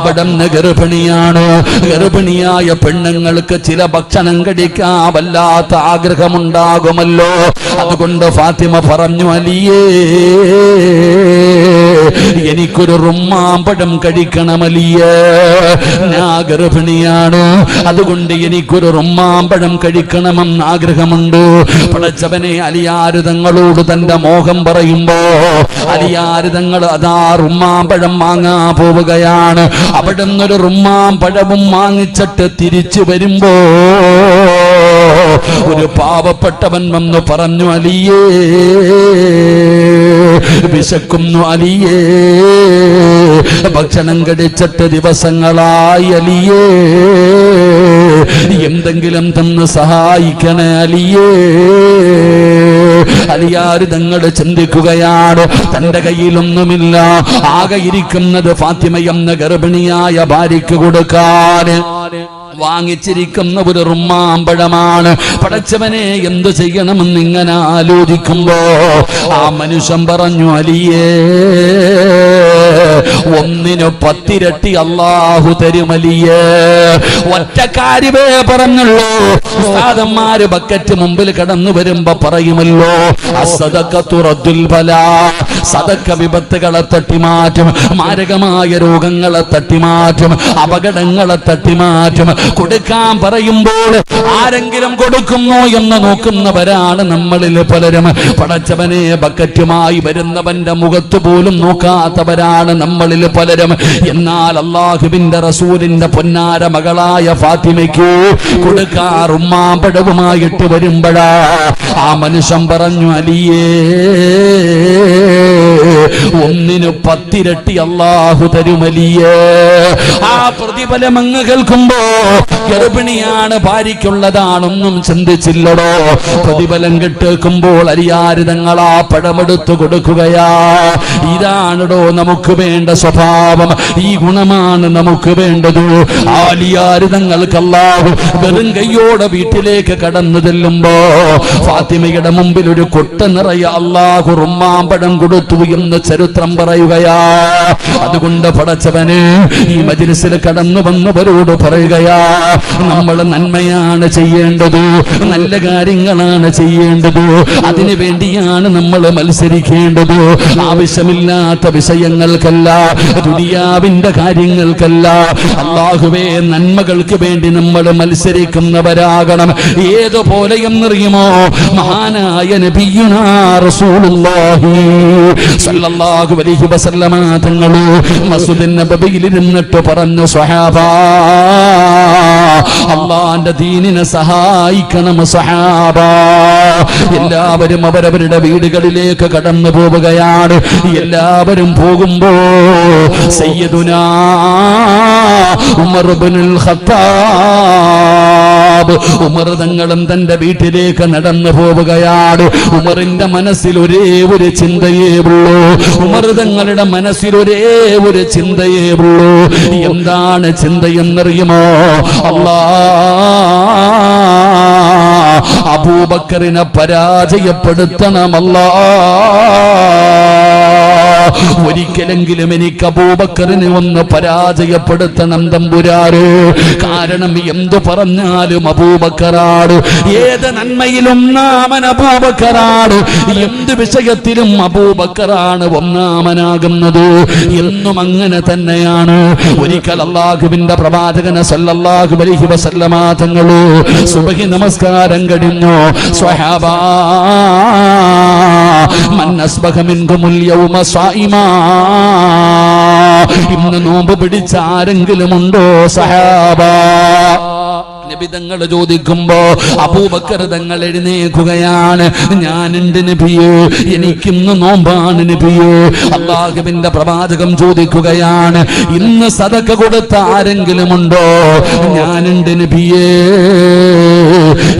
അവിടുന്ന് ഗർഭിണിയാണ്. ഗർഭിണിയായ പെണ്ണുങ്ങൾക്ക് ചില ഭക്ഷണം കഴിക്കാൻ വല്ലാത്ത ആഗ്രഹമുണ്ടാകുമല്ലോ. അതുകൊണ്ട് ഫാത്തിമ പറഞ്ഞു, അലിയേ, എനിക്കൊരു റുമ്മാമ്പഴം കഴിക്കണം അലിയേ, ഞാൻ ഗർഭിണിയാണ്, അതുകൊണ്ട് എനിക്കൊരു റുമ്മാമ്പഴം കഴിക്കണമെന്ന് ആഗ്രഹമുണ്ട്. പടച്ചവനെ, അലിയാര് തങ്ങളോട് തന്റെ മോഹം പറയുമ്പോ അലിയാര് തങ്ങൾ അതാ റുമ്മാമ്പഴം വാങ്ങാൻ പോവുകയാണ്. അവിടെ നിന്നൊരു റുമ്മാമ്പഴവും വാങ്ങിച്ചിട്ട് തിരിച്ചു വരുമ്പോ ഒരു പാവപ്പെട്ടവൻ വന്ന് പറഞ്ഞു, അലിയേ, വിശക്കുന്നു അലിയേ, ഭക്ഷണം കഴിച്ചിട്ട് ദിവസങ്ങളായി അലിയേ, എന്തെങ്കിലും തന്ന് സഹായിക്കണേ അലിയേ. അലിയാർ തങ്ങൾ ചിന്തിക്കുകയാണ്, തന്റെ കയ്യിലൊന്നുമില്ല, ആകെ ഇരിക്കുന്നത് ഫാത്തിമ എന്ന ഗർഭിണിയായ ഭാര്യയ്ക്ക് കൊടുക്കാൻ വാങ്ങിച്ചിരിക്കുന്ന ഒരു റുമ്മാമ്പഴമാണ്. പടച്ചവനെ, എന്തു ചെയ്യണമെന്ന് ഇങ്ങനെ ആലോചിക്കുമ്പോ ആ മനുഷ്യൻ പറഞ്ഞു, അലിയേ, ഒന്നിന് 10 ഇരട്ടി അല്ലാഹു തരുമലിയേ. ഒറ്റ കാര്യമേ പറഞ്ഞുള്ളൂ. ഉസ്താദന്മാര് ബക്കറ്റ് മുമ്പിൽ കടന്നു വരുമ്പോ പറയുമല്ലോ, അസ്സദഖത്തു റദ്ദുൽ ബലാ, സദഖ വിപത്തുകളെ തട്ടിമാറ്റും, മാരകമായ രോഗങ്ങളെ തട്ടിമാറ്റും, അപകടങ്ങളെ തട്ടിമാറ്റും. കൊടുക്കാൻ പറയുമ്പോൾ ആരെങ്കിലും കൊടുക്കുന്നോ എന്ന് നോക്കുന്നവരാണ് നമ്മളിൽ പലരും. പടച്ചവനെ, ബക്കറ്റുമായി വരുന്നവന്റെ മുഖത്ത് പോലും നോക്കാത്തവരാണ് നമ്മളിൽ പലരും. എന്നാൽ അല്ലാഹുവിന്റെ റസൂലിന്റെ പൊന്നാര മകളായ ഫാത്തിമയ്ക്ക് കൊടുക്കാൻ ഉമ്മാമ്പഴവുമായിട്ട് വരുമ്പോഴാ ആ മനുഷ്യൻ പറഞ്ഞു, അലിയേ, ഒന്നിന് 10 ഇരട്ടി അല്ലാഹു തരുമലിയേ. ആ പ്രതിഫലം അങ്ങ് കേൾക്കുമ്പോ ഗർഭിണിയാണ്, ഭാര്യയ്ക്കുള്ളതാണൊന്നും ചിന്തിച്ചില്ലടോ. പ്രതിഫലം കേൾക്കുമ്പോൾ അലിയാര് തങ്ങളാ പഴമെടുത്തു കൊടുക്കുകയാ. ഇതാണടോ നമുക്ക് വേണ്ട സ്വഭാവം, ഈ ഗുണമാണ് നമുക്ക് വേണ്ടത്. അലിയാര് തങ്ങൾക്ക് അല്ലാഹു വെറും കയ്യോടെ വീട്ടിലേക്ക് കടന്നു ചെല്ലുമ്പോ ഫാത്തിമയുടെ മുമ്പിൽ ഒരു കൊട്ട നിറയെ അല്ലാഹു റുമ്മാമ്പഴം കൊടുത്തു എന്ന് ചരിത്രം പറയുകയാ. അതുകൊണ്ട് പടച്ചവന് ഈ മജ്‌ലിസിൽ കടന്നു വന്നവരോട് പറയുകയാ, നമ്മൾ നന്മയാണ് ചെയ്യേണ്ടത്, നല്ല കാര്യങ്ങളാണ് ചെയ്യേണ്ടത്, അതിനു വേണ്ടിയാണ് നമ്മൾ മത്സരിക്കേണ്ടത്. ആവശ്യമില്ലാത്ത വിഷയങ്ങൾക്കല്ല, ദുനിയാവിന്റെ കാര്യങ്ങൾക്കല്ല. അല്ലാഹുവേ, നന്മകൾക്ക് വേണ്ടി നമ്മൾ മത്സരിക്കുന്നവരാകണം. ഏതുപോലെയെന്നറിയുമോ? മഹാനായ നബിയുനാ റസൂലുള്ളാഹി സല്ലല്ലാഹു അലൈഹി വസല്ലമ തങ്ങൾ മസ്ജിദുൻ നബവിയിൽ ഇരുന്നിട്ട് പറഞ്ഞു, സ്വഹാബാ, അല്ലാഹുവിന്റെ ദീനിനെ സഹായിക്കണം സ്വഹാബാ. എല്ലാവരും അവരവരുടെ വീടുകളിലേക്ക് കടന്നു പോവുകയാണ്. എല്ലാവരും പോകുമ്പോ സയ്യിദുനാ ഉമർ ഇബ്നുൽ ഖത്താബ്, ഉമർ തങ്ങളും തന്റെ വീട്ടിലേക്ക് നടന്നു പോവുകയാണ്. ഉമറിന്റെ മനസ്സിൽ ഒരേ ഒരു ചിന്തയേ ഉള്ളൂ. ഉമർ തങ്ങളുടെ മനസ്സിൽ ഒരേ ഒരു ചിന്തയേ ഉള്ളൂ. എന്താണ് ചിന്തയെന്നറിയുമോ? അബൂബക്കറിനെ പരാജയപ്പെടുത്തണമല്ലാ. ഒരിക്കലെങ്കിലും എനിക്ക് അബൂബക്കറിനെ ഒന്ന് പരാജയപ്പെടുത്തണം തമ്പുരാര്. കാരണം എന്തു പറഞ്ഞാലും അബൂബക്കറാണ്. ഏത് നന്മയിലും ഒന്നാമൻ അബൂബക്കറാണ്. എന്ത് വിഷയത്തിലും അബൂബക്കറാണ് ഒന്നാമനാകുന്നത്. എന്നും അങ്ങനെ തന്നെയാണ്. ഒരിക്കൽ അല്ലാഹുവിന്റെ പ്രവാചകനെ സല്ലല്ലാഹു അലൈഹി വസല്ലമ തങ്ങള് സുബ്ഹി നമസ്കാരം കഴിഞ്ഞു. സ്വഹാബാ, മൻ അസ്ബഹ മിൻകുമുൽ യൗമ സായിമാ, ഇന്ന് നോമ്പ് പിടിച്ച ആരെങ്കിലും ഉണ്ടോ സഹാബാ? നബി തങ്ങൾ ചോദിക്കുമ്പോ അബൂബക്കർ തങ്ങൾ എഴുന്നേൽക്കുകയാണ്. ഞാനുണ്ട് നബിയേ, എനിക്കിന്ന് നോമ്പാണ് നബിയേ. അല്ലാഹുവിന്റെ പ്രവാചകം ചോദിക്കുകയാണ്, ഇന്ന് സദഖ കൊടുത്ത ആരെങ്കിലും ഉണ്ടോ? ഞാനുണ്ട് നബിയേ.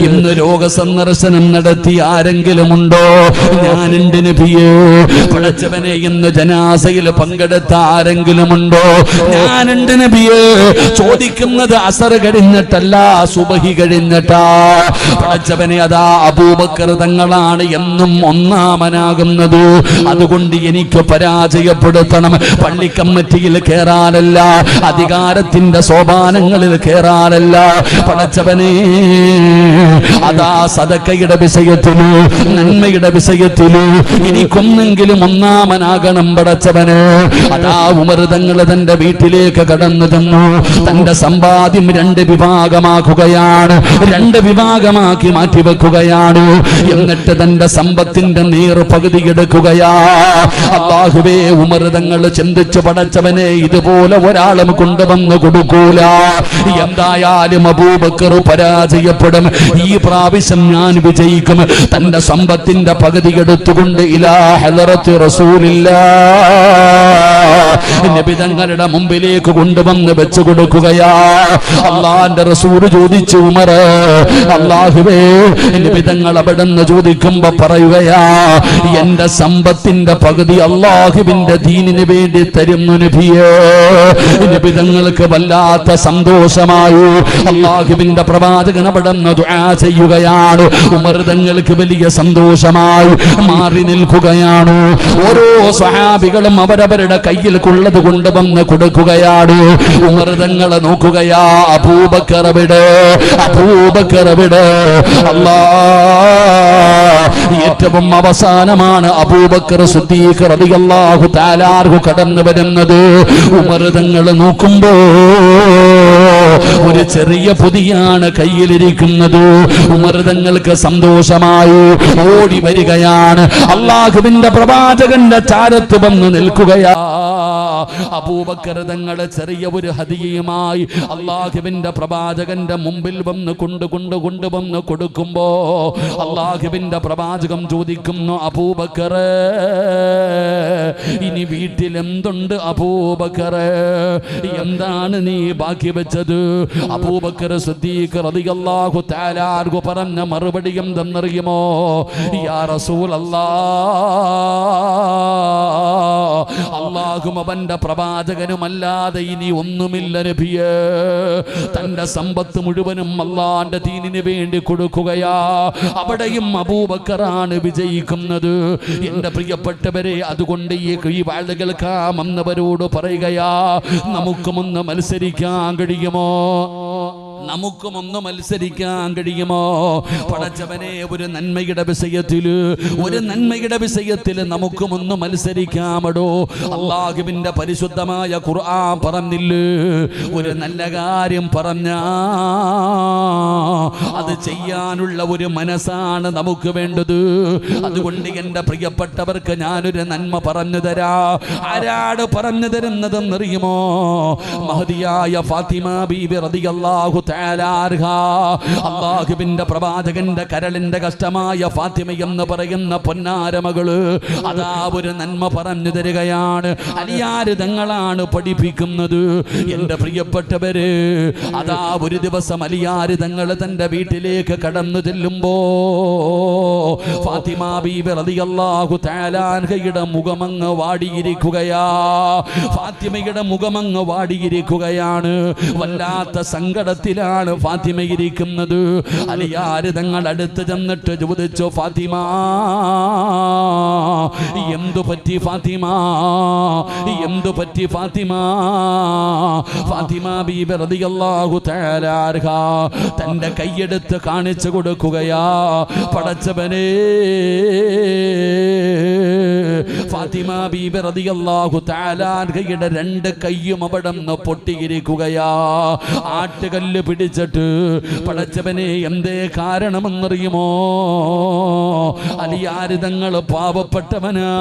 ഇന്ന് രോഗസന്ദർശനം നടത്തി ആരെങ്കിലും ഉണ്ടോ? ഞാനുണ്ട് നബിയേ. പടച്ചവനെ, ഇന്ന് ജനാസയിൽ പങ്കെടുത്ത ആരെങ്കിലും ഉണ്ടോ? ഞാനുണ്ട് നബിയേ. ചോദിക്കുന്നത് അസർ കഴിഞ്ഞിട്ടല്ല, സുബഹി കഴിഞ്ഞിട്ടാ. പടച്ചവനെ, അതാ അബൂബക്കർ തങ്ങളാണ് എന്നും ഒന്നാമനാകുന്നത്. അതുകൊണ്ട് എനിക്ക് പരാജയപ്പെടുത്തണം. പള്ളി കമ്മിറ്റിയിൽ കേറാനല്ല, അധികാരത്തിന്റെ സോപാനങ്ങളിൽ കേറാനല്ല. പടച്ചവനെ, അതാ സദഖയുടെ വിഷയത്തില്, നന്മയുടെ വിഷയത്തില് എനിക്കൊന്നെങ്കിലും ഒന്നാമനാകണം പടച്ചവന്. അതാ ഉമർ തങ്ങൾ തന്റെ വീട്ടിലേക്ക് കടന്നു ചെന്നു. തന്റെ സമ്പാദ്യം രണ്ട് വിഭാഗമാക്കുകയാണ്, രണ്ട് വിഭാഗമാക്കി മാറ്റിവെക്കുകയാണ്. എന്നിട്ട് തന്റെ സമ്പത്തിന്റെ പകുതി എടുക്കുകയാ. അല്ലാഹുവേ, ഉമർ തങ്ങൾ ചിന്തിച്ചു, പടച്ചവനെ, ഇതുപോലെ ഒരാളും കൊണ്ടുവന്ന് കൊടുക്കൂല. എന്തായാലും അബൂബക്കർ പരാജയപ്പെടും. ഈ പ്രാവശ്യം ഞാൻ വിജയിക്കും. തന്റെ സമ്പത്തിന്റെ പകുതി എടുത്തുകൊണ്ട് ഇലാ ഹളറത്തി റസൂലില്ലാഹ്, നബി തങ്ങളുടെ മുമ്പിലേക്ക് കൊണ്ടുവന്ന് വെച്ചു കൊടുക്കുകയാ. അല്ലാഹുവിന്റെ റസൂൽ ചോദിച്ചു, ഉമർ, അല്ലാഹുവേ, നബി തങ്ങൾ അവിടുന്ന് ചോദിക്കുമ്പോ പറയുകയാ, എന്റെ സമ്പത്തിന്റെ പകുതി അല്ലാഹുവിന്റെ ദീനിന് വേണ്ടി തരുന്നു നബിയേ. നബി തങ്ങൾക്ക് വല്ലാത്ത സന്തോഷമായി. അല്ലാഹുവിന്റെ പ്രവാചകൻ അവിടുന്ന് ദുആ ചെയ്യുകയാണ്. ഉമർ തങ്ങൾക്ക് വലിയ സന്തോഷമായി. മാറി നിൽക്കുകയാണ്. ഓരോ സ്വഹാബികളും അവരവരുടെ കയ്യിൽ ഉള്ളത് കൊണ്ടുവന്ന് കൊടുക്കുകയാണ്. ഉമർ തങ്ങളെ നോക്കുകയാ, അബൂബക്കർ എവിടെ, അബൂബക്കർ എവിടെ? അല്ലാഹ്, ഏറ്റവും അവസാനമാണ് അബൂബക്കർ സിദ്ദീഖ് റളിയല്ലാഹു തആല അൻഹു കടന്നു വരുന്നത്. ഉമർ തങ്ങൾ നോക്കുമ്പോ ഒരു ചെറിയ പൊതിയാണ് കയ്യിലിരിക്കുന്നത്. ഉമർ തങ്ങൾക്ക് സന്തോഷമായി. ഓടി വരികയാണ്. അല്ലാഹുവിന്റെ പ്രവാചകന്റെ ചാരത്ത് വന്ന് നിൽക്കുകയാ. അബൂബക്കർ തങ്ങളെ ചെറിയ ഒരു ഹദിയയുമായി അല്ലാഹുവിന്റെ പ്രവാചകന്റെ മുമ്പിൽ വന്ന് കൊണ്ടുവന്ന് കൊടുക്കുമ്പോ അല്ലാഹുവിന്റെ പ്രവാചകം ചോദിക്കുന്നു, അബൂബക്കർ, ഇനി വീട്ടിൽ എന്തുണ്ട് അബൂബക്കർ? എന്താണ് നീ ബാക്കി വെച്ചത്? അബൂബക്കർ സിദ്ദീഖ് റളിയല്ലാഹു തആല അൻഹു പറഞ്ഞ മറുപടി എന്തെന്നറിയുമോ? യാ റസൂലല്ലാഹ്, അല്ലാഹും അവന്റെ പ്രവാചകനുമല്ലാതെ ഇനി ഒന്നുമില്ല നബിയേ. തന്റെ സമ്പത്ത് മുഴുവനും അല്ലാഹുവിന്റെ ദീനിന് വേണ്ടി കൊടുക്കുകയാ. അവിടെയും അബൂബക്കറാണ് വിജയിക്കുന്നത്. എന്റെ പ്രിയപ്പെട്ടവരെ, അതുകൊണ്ട് ഈ വാഴ്ച കേൾക്കാമെന്നവരോട് പറയുകയാ, നമുക്കുമൊന്ന് മത്സരിക്കാൻ കഴിയുമോ? നമുക്കുമൊന്ന് മത്സരിക്കാൻ കഴിയുമോ? പടച്ചവനെ, ഒരു നന്മയുടെ വിഷയത്തില് നമുക്കുമൊന്ന് മത്സരിക്കാമടോ? അല്ലാഹുവിന്റെ പരിശുദ്ധമായ ഖുർആൻ പറഞ്ഞില്ലേ, ഒരു നല്ല കാര്യം പറഞ്ഞാ അത് അത് ചെയ്യാനുള്ള ഒരു മനസ്സാണ് നമുക്ക് വേണ്ടത്. അതുകൊണ്ട് എൻ്റെ പ്രിയപ്പെട്ടവർക്ക് ഞാനൊരു നന്മ പറഞ്ഞു തരാ. ആരാട് പറഞ്ഞു തരുന്നതെന്നറിയുമോ? മഹദിയായ ഫാത്തിമ ബീബി റളിയല്ലാഹു തആല അൻഹ. അല്ലാഹുവിൻ്റെ പ്രവാചകന്റെ കരളിന്റെ കഷ്ടമായ ഫാത്തിമ എന്ന് പറയുന്ന പൊന്നാരമകള് അതാ ഒരു നന്മ പറഞ്ഞു തരികയാണ്. അലിയാര് തങ്ങളാണ് പഠിപ്പിക്കുന്നത്. എൻ്റെ പ്രിയപ്പെട്ടവര്, അതാ ഒരു ദിവസം അലിയാര് തങ്ങൾ തന്റെ വീട്ടിലേക്ക് കടന്നു ചെല്ലുമ്പോ ഫാത്തിമ ബീബി റളിയല്ലാഹു തആല അൻഹയുടെ മുഖമങ്ങ് വാടിയിരിക്കുകയാ. ഫാത്തിമയുടെ മുഖമങ്ങ് വാടിയിരിക്കുകയാണ്. വല്ലാത്ത സങ്കടത്തിലാണ് ഫാത്തിമ ഇരിക്കുന്നത്. അലിയാര് തങ്ങൾ അടുത്ത് ചെന്നിട്ട് ചോദിച്ചു, ഫാത്തിമ എന്തു പറ്റി ഫാത്തിമ, എന്തു പറ്റി ഫാത്തിമ? ഫാത്തിമ ബീബി റളിയല്ലാഹു തആല അൻഹ തന്റെ കൈയെടുത്ത് കാണിച്ചു കൊടുക്കുകയാ. പടച്ചവനേ, ഫാത്തിമ ബീബി റളിയല്ലാഹു തആല അൻഹയുടെ രണ്ട് കൈയും അവിടുന്ന് പൊട്ടിയിരിക്കുകയാ. ആട്ടുകല്ല് പിടിച്ചിട്ട്. പടച്ചവനെ, എന്തേ കാരണമെന്നറിയുമോ? അലിയാര് തങ്ങൾ പാവപ്പെട്ടവനാ.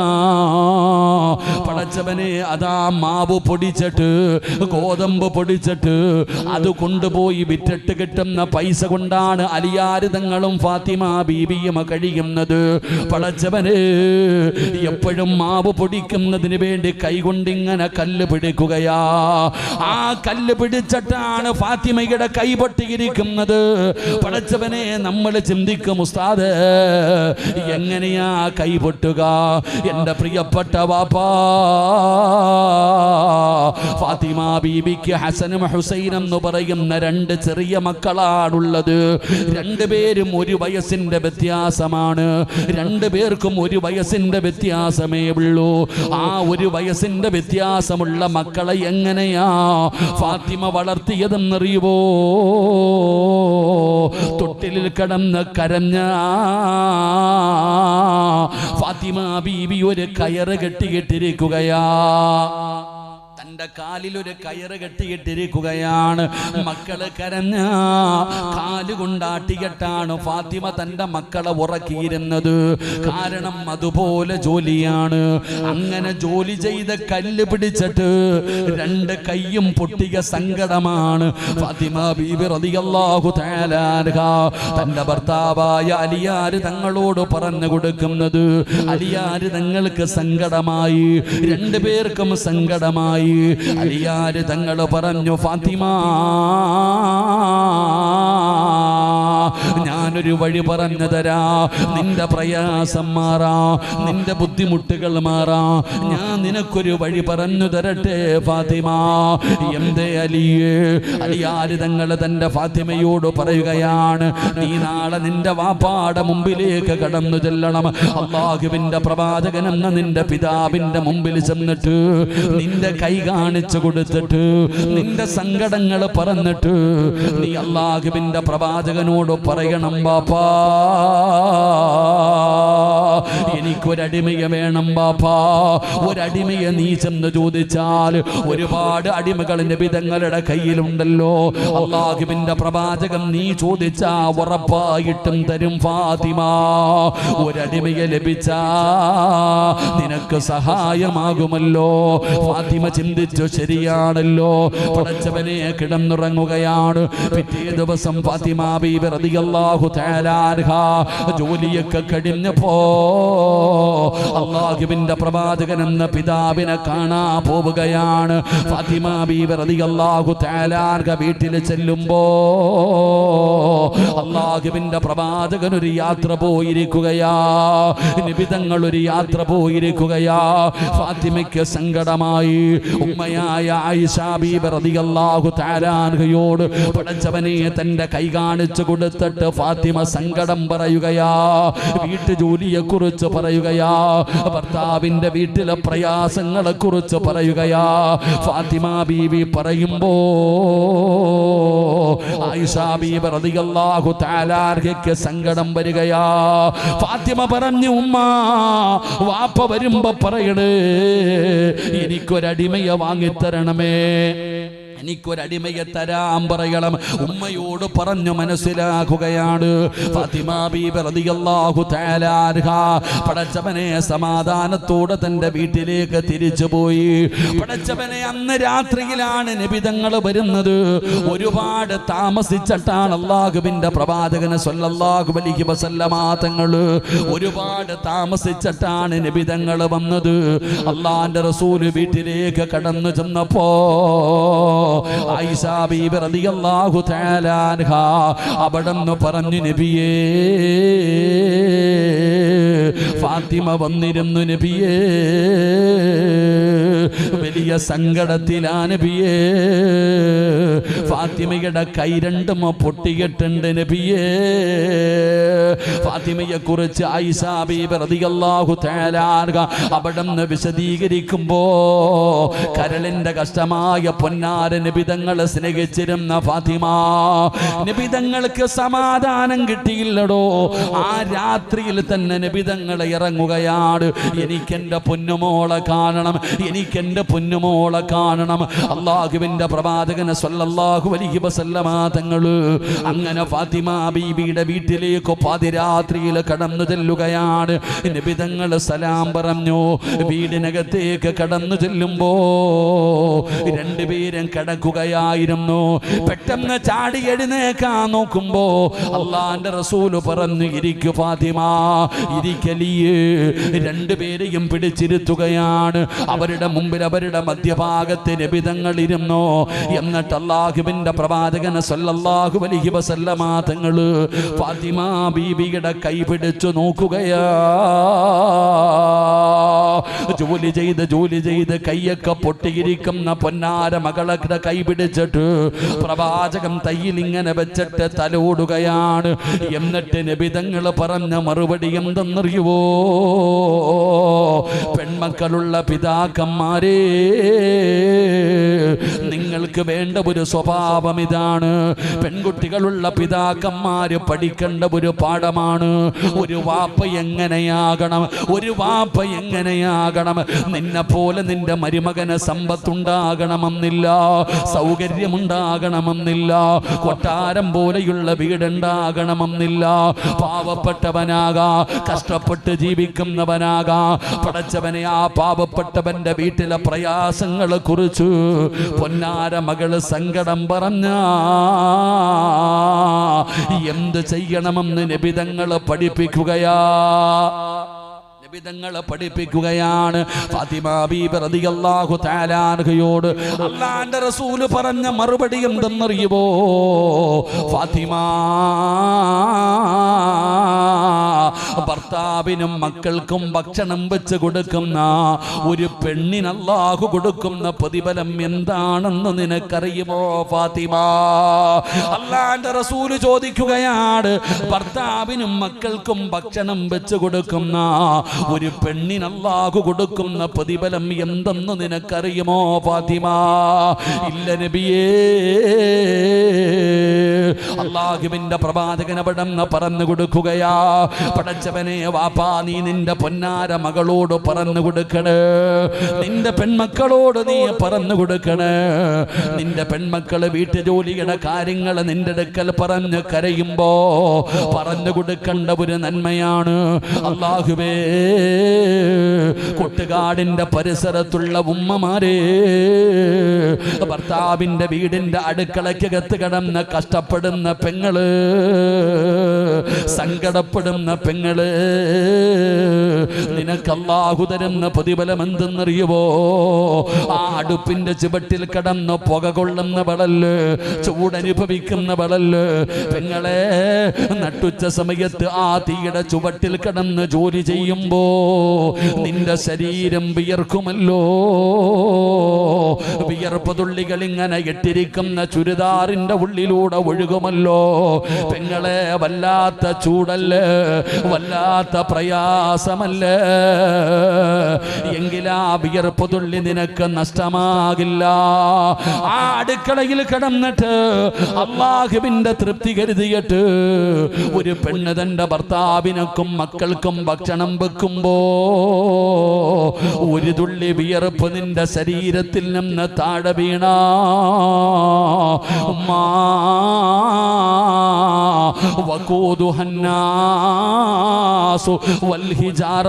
പടച്ചവനെ, അതാ മാവ് പൊടിച്ചിട്ട്, ഗോതമ്പ് പൊടിച്ചിട്ട് അത് കൊണ്ടുപോയി വിറ്റിട്ട് കിട്ടുന്ന പൈസ കൊണ്ടാണ് അലിയാര് തങ്ങളും ഫാത്തിമ ബീബിയും കഴിയുന്നത്. പടച്ചവനെ, എപ്പോഴും മാവ് പൊടിക്കുന്നതിന് വേണ്ടി കൈകൊണ്ടിങ്ങനെ കല്ല് പിടിക്കുകയാ. ആ കല്ല് പിടിച്ചിട്ടാണ് ഫാത്തിമയുടെ കൈ പൊട്ടിയിരിക്കുന്നത്. പടച്ചവനെ, നമ്മൾ ചിന്തിക്കും, ഉസ്താദ് എങ്ങനെയാ കൈ പൊട്ടുക? എൻ്റെ പ്രിയപ്പെട്ട വാപ്പാ, ഫാത്തിമ ബീബിക്ക് ഹസനും ഹുസൈനും എന്ന് പറയുന്ന രണ്ട് ചെറിയ മക്കളാണുള്ളത്. രണ്ടുപേരും ഒരു വയസ്സിന്റെ വ്യത്യാസമാണ്. രണ്ടുപേർക്കും ഒരു വയസ്സിന്റെ വ്യത്യാസമേ ഉള്ളൂ. ആ ഒരു വയസ്സിന്റെ വ്യത്യാസമുള്ള മക്കളെ എങ്ങനെയാ ഫാത്തിമ വളർത്തിയതെന്നറിയുവോ? തൊട്ടിലിൽ കിടന്ന് കരഞ്ഞ ഫാത്തിമ ബീബി ഒരു കയറ് കെട്ടിയിട്ടിരിക്കുകയാ. തന്റെ കാലിൽ ഒരു കയറ് കെട്ടിയിട്ടിരിക്കുകയാണ്. മക്കള് കരഞ്ഞ കാലുകൊണ്ടാട്ടിയിട്ടാണ് ഫാത്തിമ തന്റെ മക്കളെ ഉറക്കിയിരുന്നത്. കാരണം അതുപോലെ ജോലിയാണ്. അങ്ങനെ ജോലി ചെയ്ത കല്ല് പിടിച്ചിട്ട് രണ്ട് കൈയും പൊട്ടിയ സങ്കടമാണ് ഫാത്തിമ ബീബി റളിയല്ലാഹു തആല അൻഹ തന്റെ ഭർത്താവായ അലിയാര് തങ്ങളോട് പറഞ്ഞു കൊടുക്കുന്നത്. അലിയാര് തങ്ങൾക്ക് സങ്കടമായി, രണ്ടുപേർക്കും സങ്കടമായി. അലിയാര് തങ്ങൾ പറഞ്ഞു, ഫാത്തിമ ഞാനൊരു വഴി പറഞ്ഞു തരാ. നിന്റെ പ്രയാസം മാറാ, നിന്റെ ബുദ്ധിമുട്ടുകൾ മാറാ. ഞാൻ നിനക്കൊരു വഴി പറഞ്ഞു തരട്ടെ ഫാത്തിമ. എന്തേ അലിയേ? അലിയാര് തങ്ങൾ തന്റെ ഫാത്തിമയോട് പറയുകയാണ്, നീ നാളെ നിന്റെ വാപ്പാടെ മുമ്പിലേക്ക് കടന്നു ചെല്ലണം. അല്ലാഹുവിന്റെ പ്രവാചകൻ എന്ന നിന്റെ പിതാവിന്റെ മുമ്പിൽ ചെന്നിട്ട് നിന്റെ കൈ കാണിച്ചു കൊടുത്തിട്ട് നിന്റെ സങ്കടങ്ങൾ പറഞ്ഞിട്ട് നീ അല്ലാഹുവിന്റെ പ്രവാചകനോട് പറയണം, ബാപ്പാ എനിക്കൊരടിമയെ വേണം ബാപ്പാ. ഒരടിമയെ നീ ചെന്ന് ചോദിച്ചാൽ ഒരുപാട് അടിമകൾ നബി തങ്ങളുടെ കയ്യിലുണ്ടല്ലോ. അല്ലാഹുവിന്റെ പ്രവാചകൻ നീ ചോദിച്ചാ ഉറപ്പായിട്ടും തരും ഫാത്തിമ. ഒരടിമയെ ലഭിച്ചാ നിനക്ക് സഹായമാകുമല്ലോ. ഫാത്തിമ ചിന്തിച്ചു, ശരിയാണല്ലോ. പടച്ചവനെ, കിടന്നുറങ്ങുകയാണ്. പിറ്റേ ദിവസം ഫാത്തിമ ബീബി റളിയല്ലാഹു തആല അൻഹ ജോലിയൊക്കെ കഴിഞ്ഞപ്പോ അല്ലാഹുവിന്റെ പ്രവാചകൻ എന്ന പിതാവിനെ കാണാ പോവുകയാണ്. ഫാത്തിമ ബീബി റളിയല്ലാഹു തആല അൻഹ വീട്ടിൽ ചെല്ലുമ്പോ അല്ലാഹുവിന്റെ പ്രവാചകൻ ഒരു യാത്ര പോയിരിക്കുകയാ. നബി തങ്ങൾ ഒരു യാത്ര പോയിരിക്കുകയാ. ഫാത്തിമയ്ക്ക് സങ്കടമായി. ഉമ്മയായ ആയിഷ ബീബി റളിയല്ലാഹു തആല അൻഹയോട് പടച്ചവനെ തന്റെ കൈ കാണിച്ചു കൊടുത്തിട്ട് ഫാത്തിമ സങ്കടം പറയുകയാ. വീട്ടു ജോലിയെ കുറിച്ച് പറയുകയാ. ഭർത്താവിന്റെ വീട്ടിലെ പ്രയാസങ്ങളെ കുറിച്ച് പറയുകയാ. ഫാത്തിമ ബീബി പറയുമ്പോ ആയിഷ ബീബി റളിയല്ലാഹു തആല അൻഹയ്ക്ക് സങ്കടം വരികയാ. ഫാത്തിമ പറഞ്ഞു, ഉമ്മ വാപ്പ വരുമ്പോ പറയണേ എനിക്കൊരടിമയെ വാങ്ങിത്തരണമേ. എനിക്കൊരടിമയെ തരാൻ പറയണം. ഉമ്മയോട് പറഞ്ഞു മനസ്സിലാക്കുകയാണ്. ഫാത്തിമ ബീബി റളിയല്ലാഹു തആല അൻഹ പടച്ചവനെ സമാധാനത്തോടെ തന്റെ വീട്ടിലേക്ക് തിരിച്ചുപോയി. പടച്ചവനെ അന്ന് രാത്രിയിലാണ് നബിതങ്ങൾ വരുന്നത്. ഒരുപാട് താമസിച്ചിട്ടാണ് അല്ലാഹുവിന്റെ പ്രവാചകൻ സ്വല്ലല്ലാഹു അലൈഹി വസല്ലമ തങ്ങൾ ഒരുപാട് താമസിച്ചിട്ടാണ് നബിതങ്ങൾ വന്നത്. അല്ലാഹുവിന്റെ റസൂൽ വീട്ടിലേക്ക് കടന്നു ചെന്നപ്പോ ആയിഷ ബീബി റളിയല്ലാഹു തആല അൻഹ അവിടുന്ന് പറഞ്ഞു, നബിയേ ഫാത്തിമ വന്നിരുന്നു നബിയേ, വലിയ സങ്കടത്തിലാ നബിയേ, ഫാത്തിമയുടെ കൈ രണ്ടും പൊട്ടിയിട്ടുണ്ട് നബിയേ. ഫാത്തിമയെ കുറിച്ച് ആയിഷ ബീബി റളിയല്ലാഹു തആല അൻഹ അവിടുന്ന് വിശദീകരിക്കുമ്പോ കരളിന്റെ കഷ്ടമായ പൊന്നാര നബിതങ്ങളെ സ്നേഹിച്ചിരുന്ന ഫാത്തിമ, നബിതങ്ങൾക്ക് സമാധാനം കിട്ടിയില്ലടോ. ആ രാത്രിയിൽ തന്നെ നബിതങ്ങളെ ഇറങ്ങുകയാണ്. എനിക്കെന്റെ പൊന്നുമോളെ കാണണം, എനിക്കെന്റെ പൊന്നുമോളെ കാണണം. അല്ലാഹുവിന്റെ പ്രവാചകൻ സ്വല്ലല്ലാഹു അലൈഹി വസല്ലമ തങ്ങള് അങ്ങനെ ഫാത്തിമ ബീബിയുടെ വീട്ടിലേക്ക് പാതിരാത്രിയിൽ കടന്നു ചെല്ലുകയാണ്. നബിതങ്ങൾ സലാം പറഞ്ഞു. വീടിനകത്തേക്ക് കടന്നു ചെല്ലുമ്പോ രണ്ടുപേരും കിടക്കുകയായിരുന്നു. പെട്ടെന്ന് ചാടി എഴുന്നേക്കാൻ നോക്കുമ്പോ അല്ലാഹുവിന്റെ റസൂൽ പറഞ്ഞു, ഇരിക്കു ഫാത്തിമ, ഇരിക്കലിയേ. രണ്ടുപേരെയും പിടിച്ചിരുത്തുകയാണ്. അവരുടെ മുമ്പിൽ അവരുടെ മധ്യഭാഗത്ത് നബിതങ്ങൾ ഇരുന്നു. എന്നിട്ട് അല്ലാഹുവിന്റെ പ്രവാചകൻ സ്വല്ലല്ലാഹു അലൈഹി വസല്ലമ തങ്ങള് ഫാത്തിമ ബീബിയുടെ കൈ പിടിച്ചു നോക്കുകയാ. ജോലി ചെയ്ത് കൈയൊക്കെ പൊട്ടിയിരിക്കുന്ന പൊന്നാര മകളെ കൈ പിടിച്ചിട്ട് പ്രവാചകൻ തയ്യിൽ ഇങ്ങനെ വെച്ചിട്ട് തലോടുകയാണ്. എന്നിട്ട് നബിതങ്ങൾ പറഞ്ഞ മറുപടി എന്തെന്നറിയുവോ? പെൺമക്കളുള്ള പിതാക്കന്മാരെ, നിങ്ങൾക്ക് വേണ്ട ഒരു സ്വഭാവം ഇതാണ്. പെൺകുട്ടികളുള്ള പിതാക്കന്മാര് പഠിക്കേണ്ട ഒരു പാഠമാണ്. ഒരു വാപ്പ എങ്ങനെയാകണം, ഒരു വാപ്പ എങ്ങനെയാകണം. നിന്നെ പോലെ നിന്റെ മരുമകന് സമ്പത്തുണ്ടാകണമെന്നില്ല, സൗകര്യമുണ്ടാകണമെന്നില്ല, കൊട്ടാരം പോലെയുള്ള വീടുണ്ടാകണമെന്നില്ല. പാവപ്പെട്ടവനാകാ, കഷ്ടപ്പെട്ട് ജീവിക്കുന്നവനാകാ. പടച്ചവനെ, ആ പാവപ്പെട്ടവന്റെ വീട്ടിലെ പ്രയാസങ്ങളെ കുറിച്ച് പൊന്നാര മകള് സങ്കടം പറഞ്ഞ എന്ത് ചെയ്യണമെന്ന് നബിതങ്ങൾ പഠിപ്പിക്കുകയാ. നബിതങ്ങളെ പഠിപ്പിക്കുകയാണ്. ഫാത്തിമ ബീബി റളിയല്ലാഹു തആല അൻഹയോട് അല്ലാഹുവിന്റെ റസൂൽ പറഞ്ഞ മറുപടി എന്തെന്നറിയുമോ? ഫാത്തിമ, ഭർത്താവിനും മക്കൾക്കും ഭക്ഷണം വെച്ച് കൊടുക്കുന്ന ഒരു പെണ്ണിന് അല്ലാഹു കൊടുക്കുന്ന പ്രതിഫലം എന്താണെന്ന് നിനക്കറിയുമോ ഫാത്തിമ? അല്ലാഹുവിന്റെ റസൂൽ ചോദിക്കുകയാണ്, ഭർത്താവിനും മക്കൾക്കും ഭക്ഷണം വെച്ച് കൊടുക്കുന്ന ഒരു പെണ്ണിന് അല്ലാഹു കൊടുക്കുന്ന പ്രതിഫലം എന്തെന്ന് നിനക്കറിയുമോ ഫാത്തിമ? ഇല്ല നബിയേ. അല്ലാഹുവിന്റെ പ്രവാചകൻ അവിടുന്ന് പറഞ്ഞു കൊടുക്കുകയാ, പടച്ചവനെ വാപ്പാ, നീ നിന്റെ പൊന്നാര മകളോട് പറഞ്ഞു കൊടുക്കണേ, നിന്റെ പെൺമക്കളോട് നീ പറഞ്ഞു കൊടുക്കണേ. നിന്റെ പെൺമക്കള് വീട്ടുജോലിയുടെ കാര്യങ്ങൾ നിന്റെ അടുക്കൽ പറഞ്ഞ് കരയുമ്പോ പറഞ്ഞു കൊടുക്കേണ്ട ഒരു നന്മയാണ്. അല്ലാഹുവേ, കൊട്ടുകാടിന്റെ പരിസരത്തുള്ള ഉമ്മമാരെ, ഭർത്താവിന്റെ വീടിന്റെ അടുക്കളയ്ക്കകത്ത് കിടന്ന് കഷ്ടപ്പെടുന്ന പെങ്ങള്, സങ്കടപ്പെടുന്ന പെങ്ങള്, നിനക്ക് അല്ലാഹു തരുന്ന പ്രതിഫലം എന്തെന്നറിയുവോ? ആ അടുപ്പിന്റെ ചുവട്ടിൽ കിടന്ന് പുക കൊള്ളുന്നവളല്ലേ, ചൂടനുഭവിക്കുന്നവളല്ലേ പെങ്ങളെ. നട്ടുച്ച സമയത്ത് ആ തീയുടെ ചുവട്ടിൽ കിടന്ന് ജോലി ചെയ്യുമ്പോ നിന്റെ ശരീരം വിയർക്കുമല്ലോ. വിയർപ്പ് തുള്ളികൾ ഇങ്ങനെ ഇട്ടിരിക്കുന്ന ചുരിദാറിന്റെ ഉള്ളിലൂടെ ഒഴുകുമല്ലോ പെങ്ങളെ. വല്ലാത്ത ചൂടല്ലേ, വല്ലാത്ത പ്രയാസമല്ലേ. മാസമല്ല, എങ്കിലാ വിയർപ്പ് തുള്ളി നിനക്ക് നഷ്ടമാകില്ല. ആ അടുക്കളയിൽ കിടന്നിട്ട് അല്ലാഹുവിന്റെ തൃപ്തി കരുതിയിട്ട് ഒരു പെണ്ണ് തന്റെ ഭർത്താവിനൊക്കും മക്കൾക്കും ഭക്ഷണം വെക്കുമ്പോ ഒരു തുള്ളി വിയർപ്പ് നിന്റെ ശരീരത്തിൽ നിന്ന് താഴെ വീണ വഖൂദുഹന്നാസു വൽഹിജാറ,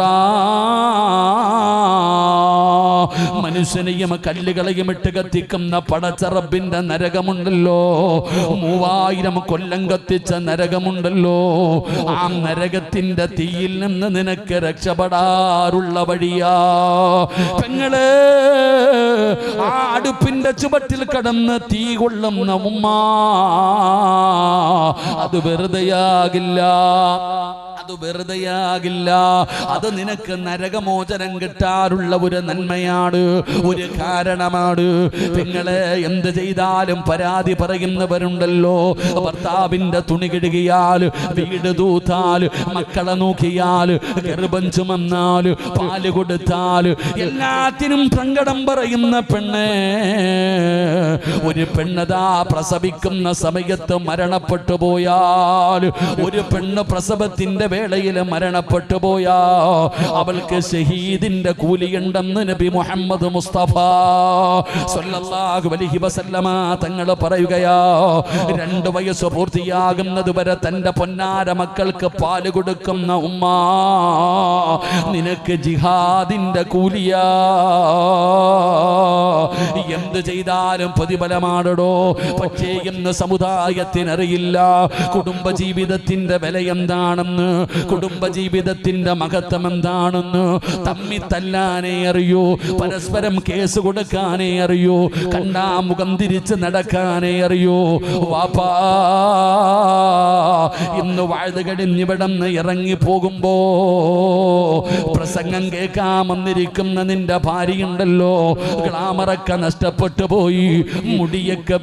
മനുഷ്യനെയും കല്ലുകളെയും ഇട്ട് കത്തിക്കുന്ന പടച്ച റബ്ബിന്റെ നരകമുണ്ടല്ലോ, 3000 കൊല്ലം കത്തിച്ച നരകമുണ്ടല്ലോ, ആ നരകത്തിന്റെ തീയിൽ നിന്ന് നിനക്ക് രക്ഷപ്പെടാറുള്ള വഴിയാ പെങ്ങളെ. ആ അടുപ്പിന്റെ ചുവട്ടിൽ കടന്ന് തീ കൊള്ളുന്ന ഉമ്മ, അത് വെറുതെയാകില്ല, അത് വെറുതെയാകില്ല. അത് നിനക്ക് നരകമോചനം കിട്ടാറുള്ള ഒരു നന്മയാണ്, ഒരു കാരണമാണ്. പെങ്ങളെ, എന്ത് ചെയ്താലും പരാതി പറയുന്നവരുണ്ടല്ലോ. ഭർത്താവിന്റെ തുണി കഴുകിയാൽ, വീട് തൂത്താൽ, മക്കളെ നോക്കിയാൽ, ഗർഭം ചുമന്നാൽ, പാല് കൊടുത്താൽ, എല്ലാത്തിനും സങ്കടം പറയുന്ന പെണ്ണെ, ഒരു പെണ്ണതാ പ്രസവിക്കുന്ന സമയത്ത് മരണപ്പെട്ടു പോയാൽ, ഒരു പെണ്ണ് പ്രസവത്തിന്റെ വേളയിൽ മരണപ്പെട്ടു പോയാ അവൾക്ക് ഷഹീദിന്റെ കൂലിയുണ്ടെന്ന് നബി മുഹമ്മദ് മുസ്തഫ സല്ലല്ലാഹു അലൈഹി വസല്ലമ തങ്ങൾ പറയുകയാ. 2 വയസ്സ് പൂർത്തിയാകുന്നത് വരെ തന്റെ പൊന്നാര മക്കൾക്ക് പാല് കൊടുക്കുന്ന ഉമ്മ, നിനക്ക് ജിഹാദിന്റെ കൂലിയാ. എന്ത് ചെയ്താലും പ്രതിഫലമാണോ? പക്ഷേ ഇന്ന് സമുദായത്തിനറിയില്ല കുടുംബജീവിതത്തിന്റെ വില എന്താണെന്ന്, കുടുംബജീവിതത്തിന്റെ മഹത്വം എന്താണെന്ന്. തമ്മി തല്ലാനേ അറിയൂ, പരസ്പരം കേസ് കൊടുക്കാനേ അറിയൂ, കണ്ടാ മുഖം തിരിച്ച് നടക്കാനേ അറിയൂ. വാപ്പാ, ഇന്ന് വാഴ്ത് കഴിഞ്ഞിവിടന്ന് ഇറങ്ങി പോകുമ്പോ പ്രസംഗം കേൾക്കാമെന്നിരിക്കുന്ന നിന്റെ ഭാര്യയുണ്ടല്ലോ, ഗ്ലാമറൊക്കെ നഷ്ടപ്പെട്ടു പോയി, മുടിയൊക്കെ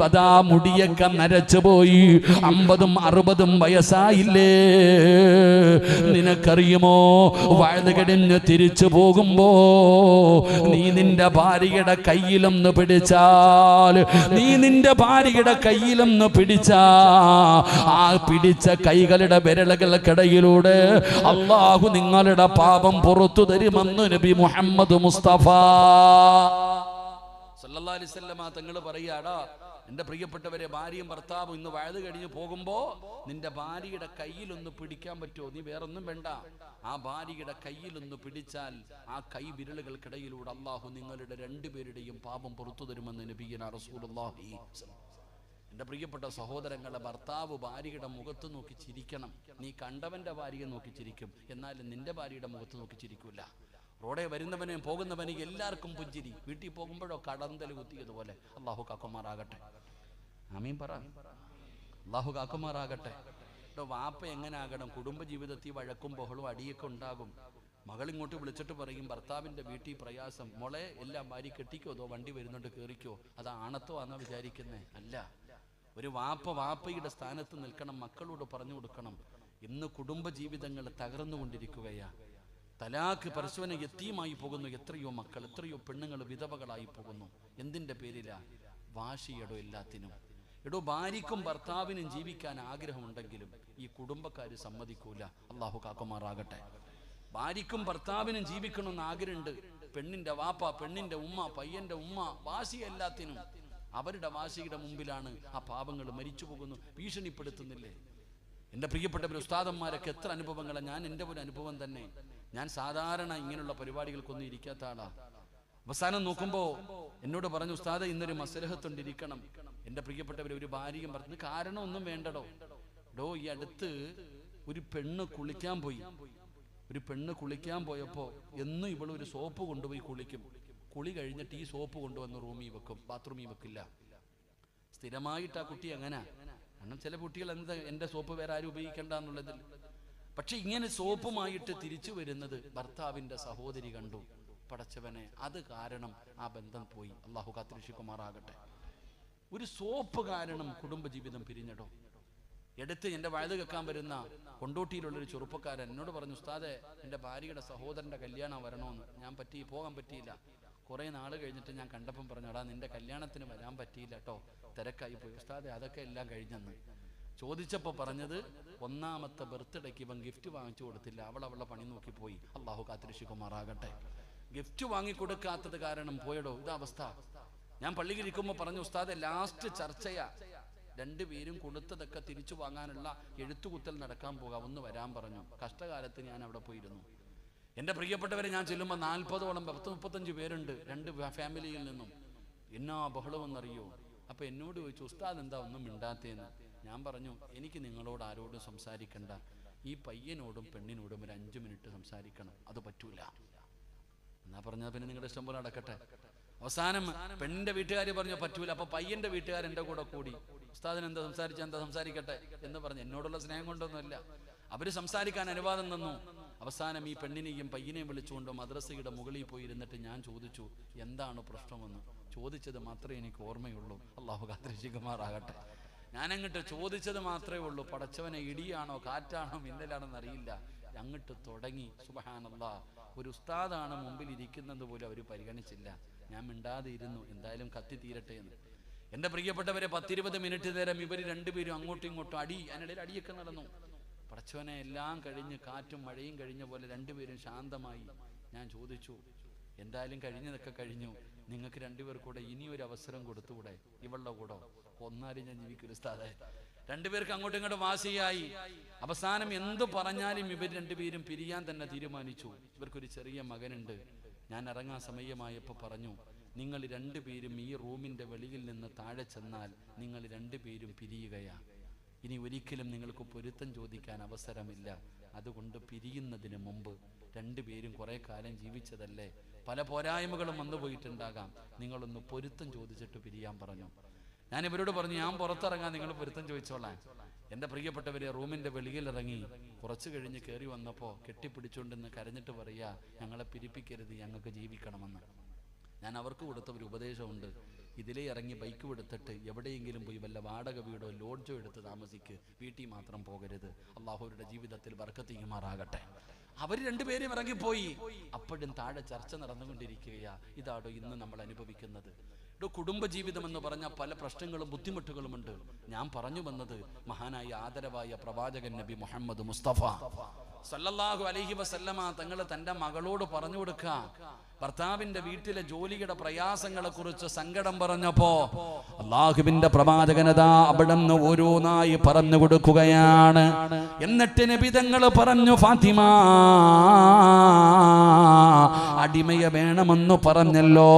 നരച്ചു പോയി, 50ഉം 60ഉം വയസ്സായില്ലേ. നിനക്കറിയുമോ, വാഴ്ന്നു കഴിഞ്ഞ് തിരിച്ചു പോകുമ്പോ നീ നിന്റെ ഭാര്യയുടെ കയ്യിലൊന്ന് പിടിച്ചാൽ, നീ നിന്റെ ഭാര്യയുടെ കയ്യിലൊന്ന് പിടിച്ചാ, ആ പിടിച്ച കൈകളുടെ വിരലുകൾക്കിടയിലൂടെ അല്ലാഹു നിങ്ങളുടെ പാപം പുറത്തു തരുമെന്ന് നബി മുഹമ്മദ് മുസ്തഫ സല്ലല്ലാഹു അലൈഹി വസല്ലമ തങ്ങൾ പറയാടാ, എന്റെ പ്രിയപ്പെട്ടവരെ, ഭാര്യയും ഭർത്താവും ഇന്ന് വഴുത് കഴിഞ്ഞ് പോകുമ്പോ നിന്റെ ഭാര്യയുടെ കയ്യിലൊന്ന് പിടിക്കാൻ പറ്റുമോ? നീ വേറൊന്നും വേണ്ട, ആ ഭാര്യയുടെ കയ്യിലൊന്ന് പിടിച്ചാൽ ആ കൈ വിരലുകൾക്കിടയിലൂടെ അല്ലാഹു നിങ്ങളുടെ 2 പേരുടെയും പാപം പുറത്തു തരുമെന്ന് നബിയന റസൂലുള്ളാഹി. എന്റെ പ്രിയപ്പെട്ട സഹോദരങ്ങളെ, ഭർത്താവ് ഭാര്യയുടെ മുഖത്ത് നോക്കി ചിരിക്കണം. നീ കണ്ടവന്റെ ഭാര്യയെ നോക്കി ചിരിക്കും, എന്നാലും നിന്റെ ഭാര്യയുടെ മുഖത്ത് നോക്കി ചിരിക്കൂല. റോഡെ വരുന്നവനെ പോകുന്നവനെ എല്ലാവർക്കും പുഞ്ചിരി, വീട്ടിൽ പോകുമ്പോഴോ കടന്തൽ കുത്തിയതുപോലെ. അല്ലാഹു കാക്കുമാറാകട്ടെ, ആമീൻ പറ. അല്ലാഹു കാക്കുമാറാകട്ടെ. വാപ്പ എങ്ങനെ ആകണം? കുടുംബജീവിതത്തിൽ വഴക്കും ബഹളും അടിയൊക്കെ ഉണ്ടാകും. മകൾ ഇങ്ങോട്ട് വിളിച്ചിട്ട് പറയും, ഭർത്താവിന്റെ വീട്ടിൽ പ്രയാസം, മോളെ എല്ലാം ഭാര്യ കെട്ടിക്കോ, അതോ വണ്ടി വരുന്നുണ്ട് കയറിക്കോ. അത് ആണത്തോ ആണെന്നാ വിചാരിക്കുന്നേ? അല്ല. ഒരു വാപ്പയുടെ സ്ഥാനത്ത് നിൽക്കണം, മക്കളോട് പറഞ്ഞു കൊടുക്കണം. ഇന്ന് കുടുംബജീവിതങ്ങൾ തകർന്നുകൊണ്ടിരിക്കുകയാ. തലാക്ക് പരസ്പരം യത്തീമായി പോകുന്നു. എത്രയോ മക്കൾ, എത്രയോ പെണ്ണുങ്ങൾ വിധവകളായി പോകുന്നു. എന്തിന്റെ പേരിലാ? വാശിയടോ എല്ലാത്തിനും. എടോ, ഭാര്യയ്ക്കും ഭർത്താവിനും ജീവിക്കാൻ ആഗ്രഹമുണ്ടെങ്കിലും ഈ കുടുംബക്കാര് സമ്മതിക്കൂല. അല്ലാഹു കാക്കുമാറാകട്ടെ. ഭാര്യയ്ക്കും ഭർത്താവിനും ജീവിക്കണമെന്ന് ആഗ്രഹമുണ്ട്. പെണ്ണിന്റെ വാപ്പ, പെണ്ണിന്റെ ഉമ്മ, പയ്യന്റെ ഉമ്മ, വാശി എല്ലാത്തിനും. അവരുടെ വാശിയുടെ മുമ്പിലാണ് ആ പാപങ്ങൾ മരിച്ചു പോകുന്നു. ഭീഷണിപ്പെടുത്തുന്നില്ലേ? എൻ്റെ പ്രിയപ്പെട്ടവർ, ഉസ്താദന്മാരൊക്കെ എത്ര അനുഭവങ്ങളാണ്. ഞാൻ എൻ്റെ ഒരു അനുഭവം തന്നെ. ഞാൻ സാധാരണ ഇങ്ങനെയുള്ള പരിപാടികൾക്കൊന്നും ഇരിക്കാത്ത ആളാ. അവസാനം നോക്കുമ്പോ എന്നോട് പറഞ്ഞു, ഉസ്താദ് ഇന്നൊരു മസ്ലഹത്തുണ്ടിരിക്കണം. എൻ്റെ പ്രിയപ്പെട്ടവർ, ഒരു ഭാര്യയും പറഞ്ഞു, കാരണം ഒന്നും വേണ്ടടോ. ഈ അടുത്ത് ഒരു പെണ്ണ് കുളിക്കാൻ പോയപ്പോ എന്നും ഇവളൊരു സോപ്പ് കൊണ്ടുപോയി കുളിക്കും. കുളി കഴിഞ്ഞിട്ട് ഈ സോപ്പ് കൊണ്ടുവന്ന് റൂമിൽ വെക്കും, ബാത്റൂമിൽ വെക്കില്ല. സ്ഥിരമായിട്ട് ആ കുട്ടി അങ്ങനെ. കാരണം ചില കുട്ടികൾ എന്താ, എൻ്റെ സോപ്പ് വേറെ ആരും ഉപയോഗിക്കണ്ട എന്നുള്ളതിൽ. പക്ഷെ ഇങ്ങനെ സോപ്പുമായിട്ട് തിരിച്ചു വരുന്നത് ഭർത്താവിന്റെ സഹോദരി കണ്ടു. പടച്ചവനെ, അത് കാരണം ആ ബന്ധം പോയി. അല്ലാഹു കാത്തിരക്ഷിക്കുമാറാകട്ടെ. ഒരു സോപ്പ് കാരണം കുടുംബജീവിതം പിരിഞ്ഞടോ. എടുത്ത് എൻ്റെ വഴുത് കേൾക്കാൻ വരുന്ന കൊണ്ടോട്ടിയിലുള്ളൊരു ചെറുപ്പക്കാരൻ എന്നോട് പറഞ്ഞു, ഉസ്താദെ എൻ്റെ ഭാര്യയുടെ സഹോദരൻ്റെ കല്യാണം വരണമെന്ന്. ഞാൻ പോകാൻ പറ്റിയില്ല. കുറേ നാൾ കഴിഞ്ഞിട്ട് ഞാൻ കണ്ടപ്പം പറഞ്ഞു, എടാ നിൻ്റെ കല്യാണത്തിന് വരാൻ പറ്റിയില്ല കേട്ടോ, തിരക്കായി പോയി. ഉസ്താദെ അതൊക്കെ എല്ലാം കഴിഞ്ഞെന്ന് ചോദിച്ചപ്പോൾ പറഞ്ഞത്, ഒന്നാമത്തെ ബർത്ത്ഡേക്ക് ഇവൻ ഗിഫ്റ്റ് വാങ്ങിച്ചു കൊടുത്തില്ല, അവളുടെ പണി നോക്കി പോയി. അള്ളാഹു കാത്തിരക്ഷിക്കുമാറാകട്ടെ. ഗിഫ്റ്റ് വാങ്ങിക്കൊടുക്കാത്തത് കാരണം പോയടോ ഇതവസ്ഥ. ഞാൻ പള്ളിയിൽ ഇരിക്കുമ്പോൾ പറഞ്ഞു, ഉസ്താദെ ലാസ്റ്റ് ചർച്ചയാ, രണ്ടുപേരും കൊടുത്തതൊക്കെ തിരിച്ചു വാങ്ങാനുള്ള എഴുത്തുകുത്തൽ നടക്കാൻ പോകാം, ഒന്ന് വരാൻ പറഞ്ഞു. കഷ്ടകാലത്ത് ഞാൻ അവിടെ പോയിരുന്നു. എൻ്റെ പ്രിയപ്പെട്ടവരെ, ഞാൻ ചെല്ലുമ്പോൾ 40ഓളം 35 പേരുണ്ട്, 2 ഫാമിലിയിൽ നിന്നും. എന്നാ ബഹളമെന്നറിയോ? അപ്പോൾ എന്നോട് ചോദിച്ചു, ഉസ്താദ് എന്താ ഒന്നും മിണ്ടാത്തേന്ന്. ഞാൻ പറഞ്ഞു, എനിക്ക് നിങ്ങളോട് ആരോടും സംസാരിക്കണ്ട, ഈ പയ്യനോടും പെണ്ണിനോടും ഒരു 5 മിനിറ്റ് സംസാരിക്കണം, അത് പറ്റൂല എന്നാ പറഞ്ഞാൽ പിന്നെ നിങ്ങളുടെ ഇഷ്ടം പോലെ നടക്കട്ടെ. അവസാനം പെണ്ണിന്റെ വീട്ടുകാർ പറഞ്ഞു പറ്റൂല. അപ്പൊ പയ്യന്റെ വീട്ടുകാർ എൻ്റെ കൂടെ കൂടി, ഉസ്താദിന് എന്താ സംസാരിക്കട്ടെ എന്ന് പറഞ്ഞു. എന്നോടുള്ള സ്നേഹം കൊണ്ടൊന്നുമല്ല, അവര് സംസാരിക്കാൻ അനുവാദം തന്നു. അവസാനം ഈ പെണ്ണിനെയും പയ്യനെയും വിളിച്ചുകൊണ്ട് മദ്രസയുടെ മുകളിൽ പോയി ഇരുന്നിട്ട് ഞാൻ ചോദിച്ചു, എന്താണ് പ്രശ്നമെന്ന്. ചോദിച്ചത് മാത്രമേ എനിക്ക് ഓർമ്മയുള്ളൂ. അള്ളാഹു കാത്തിരക്ഷിക്കുമാറാകട്ടെ. ഞാനങ്ങോട്ട് ചോദിച്ചത് മാത്രമേ ഉള്ളൂ, പടച്ചവനെ ഇടിയാണോ കാറ്റാണോ മിന്നലാണെന്ന് അറിയില്ല. അങ്ങോട്ട് തുടങ്ങി. സുബ്ഹാനല്ലാഹ്, ഒരു ഉസ്താദാണ് മുമ്പിൽ ഇരിക്കുന്നത് പോലും അവർ പരിഗണിച്ചില്ല. ഞാൻ മിണ്ടാതെ ഇരുന്നു, എന്തായാലും കത്തി തീരട്ടെ എന്ന്. എൻ്റെ പ്രിയപ്പെട്ടവരെ, 10-20 മിനിറ്റ് നേരം ഇവർ രണ്ടുപേരും അങ്ങോട്ടും ഇങ്ങോട്ടും അതിനിടയിൽ അടിയൊക്കെ നടന്നു. പടച്ചവനെ, എല്ലാം കഴിഞ്ഞ് കാറ്റും മഴയും കഴിഞ്ഞ പോലെ രണ്ടുപേരും ശാന്തമായി. ഞാൻ ചോദിച്ചു, എന്തായാലും കഴിഞ്ഞതൊക്കെ കഴിഞ്ഞു, നിങ്ങൾക്ക് രണ്ടുപേർ കൂടെ ഇനിയൊരു അവസരം കൊടുത്തുകൂടെ? ഇവളുടെ കൂടെ ഒന്നാലും ഞാൻ ജീവിക്കൊരു ഉസ്താദേ. രണ്ടുപേർക്ക് അങ്ങോട്ടും ഇങ്ങോട്ടും വാശിയായി. അവസാനം എന്തു പറഞ്ഞാലും ഇവർ രണ്ടുപേരും പിരിയാൻ തന്നെ തീരുമാനിച്ചു. ഇവർക്കൊരു ചെറിയ മകനുണ്ട്. ഞാൻ ഇറങ്ങാൻ സമയമായപ്പോൾ പറഞ്ഞു, നിങ്ങൾ രണ്ടുപേരും ഈ റൂമിൻ്റെ വെളിയിൽ നിന്ന് താഴെ ചെന്നാൽ നിങ്ങൾ രണ്ടുപേരും പിരിയുകയാണ്. ഇനി ഒരിക്കലും നിങ്ങൾക്ക് പൊരുത്തം ചോദിക്കാൻ അവസരമില്ല. അതുകൊണ്ട് പിരിയുന്നതിന് മുമ്പ് രണ്ടുപേരും കുറേ കാലം ജീവിച്ചതല്ലേ, പല പോരായ്മകളും വന്നുപോയിട്ടുണ്ടാകാം, നിങ്ങളൊന്ന് പൊരുത്തം ചോദിച്ചിട്ട് പിരിയാൻ പറഞ്ഞു. ഞാൻ ഇവരോട് പറഞ്ഞു, ഞാൻ പുറത്തിറങ്ങാൻ, നിങ്ങൾ പൊരുത്തം ചോദിച്ചോളാൻ. എൻ്റെ പ്രിയപ്പെട്ടവരെ, റൂമിൻ്റെ വെളിയിൽ ഇറങ്ങി കുറച്ച് കഴിഞ്ഞ് കയറി വന്നപ്പോൾ കെട്ടിപ്പിടിച്ചുകൊണ്ടെന്ന് കരഞ്ഞിട്ട് പറയുക, ഞങ്ങളെ പിരിപ്പിക്കരുത്, ഞങ്ങൾക്ക് ജീവിക്കണമെന്ന്. ഞാൻ അവർക്ക് കൊടുത്ത ഒരു ഉപദേശമുണ്ട്, ഇതിലേ ഇറങ്ങി ബൈക്ക് എടുത്തിട്ട് എവിടെയെങ്കിലും പോയി വല്ല വാടക വീടോ ലോഡ്ജോ എടുത്ത് താമസിക്ക്, വീട്ടിൽ മാത്രം പോകരുത്. അള്ളാഹുവിന്റെ ജീവിതത്തിൽ ബർക്കത്ത് ചെയ്യുമാറാകട്ടെ. അവർ രണ്ടുപേരും ഇറങ്ങിപ്പോയി. അപ്പോഴും താഴെ ചർച്ച നടന്നുകൊണ്ടിരിക്കുകയാ, ഇതാടോ ഇന്ന് നമ്മൾ അനുഭവിക്കുന്നത്. കുടുംബജീവിതം എന്ന് പറഞ്ഞ പല പ്രശ്നങ്ങളും ബുദ്ധിമുട്ടുകളുമുണ്ട്. ഞാൻ പറഞ്ഞു വന്നത്, മഹാനായ ആദരവായ പ്രവാചകൻ നബി മുഹമ്മദ് മുസ്തഫ സല്ലല്ലാഹു അലൈഹി വസല്ലമ തങ്ങൾ തൻ്റെ മകളോട് പറഞ്ഞു കൊടുക്കുക, ഭർത്താവിന്റെ വീട്ടിലെ ജോലിയുടെ പ്രയാസങ്ങളെ കുറിച്ച് സങ്കടം പറഞ്ഞപ്പോ അള്ളാഹുവിന്റെ പ്രവാചകനതാ അവിടെ നിന്ന് ഓരോന്നായി പറഞ്ഞു കൊടുക്കുകയാണ്. എന്നിട്ട് നബി തങ്ങൾ പറഞ്ഞു, ഫാത്തിമ അടിമയെ വേണമെന്ന് പറഞ്ഞല്ലോ,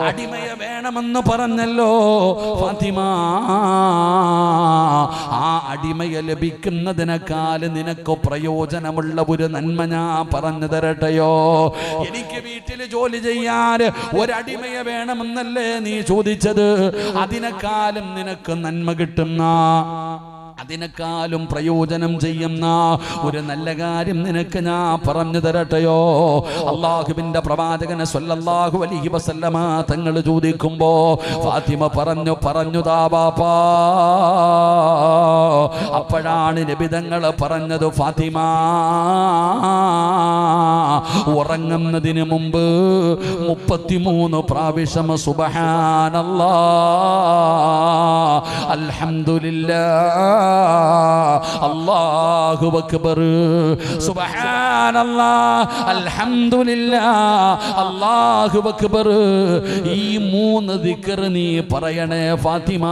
അടിമയെ വേണമെന്ന് പറഞ്ഞല്ലോ ഫാത്തിമ, ആ അടിമയെ ലഭിക്കുന്നതിനേക്കാൾ നിനക്ക് പ്രയോജനമുള്ള ഒരു നന്മ ഞാൻ പറഞ്ഞു തരട്ടെയോ? എനിക്ക് വീട്ടിൽ ജോലി ചെയ്യാൻ ഒരടിമയെ വേണമെന്നല്ലേ നീ ചോദിച്ചത്? അതിനേക്കാളും നിനക്ക് നന്മ കിട്ടുന്ന, അതിനേക്കാളും പ്രയോജനം ചെയ്യുന്ന ഒരു നല്ല കാര്യം നിനക്ക് ഞാൻ പറഞ്ഞു തരട്ടെയോ? അള്ളാഹുവിന്റെ പ്രവാചകനെ സ്വല്ലല്ലാഹു അലൈഹി വസല്ലമ തങ്ങൾ ചോദിക്കുമ്പോ ഫാത്തിമ പറഞ്ഞുതാ ബാപ്പാ. അപ്പോഴാണ് നബി തങ്ങൾ പറഞ്ഞത്, ഫാത്തിമ ഉറങ്ങുന്നതിന് മുമ്പ് 33 പ്രാവശ്യം സുബ്ഹാനല്ലാഹ്, അൽഹംദുലില്ലാഹ്, അല്ലാഹു അക്ബർ, സുബ്ഹാനല്ലാഹ്, അൽഹംദുലില്ലാഹ്, അല്ലാഹു അക്ബർ. ഈ 3 ദിക്ർ നീ പറയണേ ഫാത്തിമ.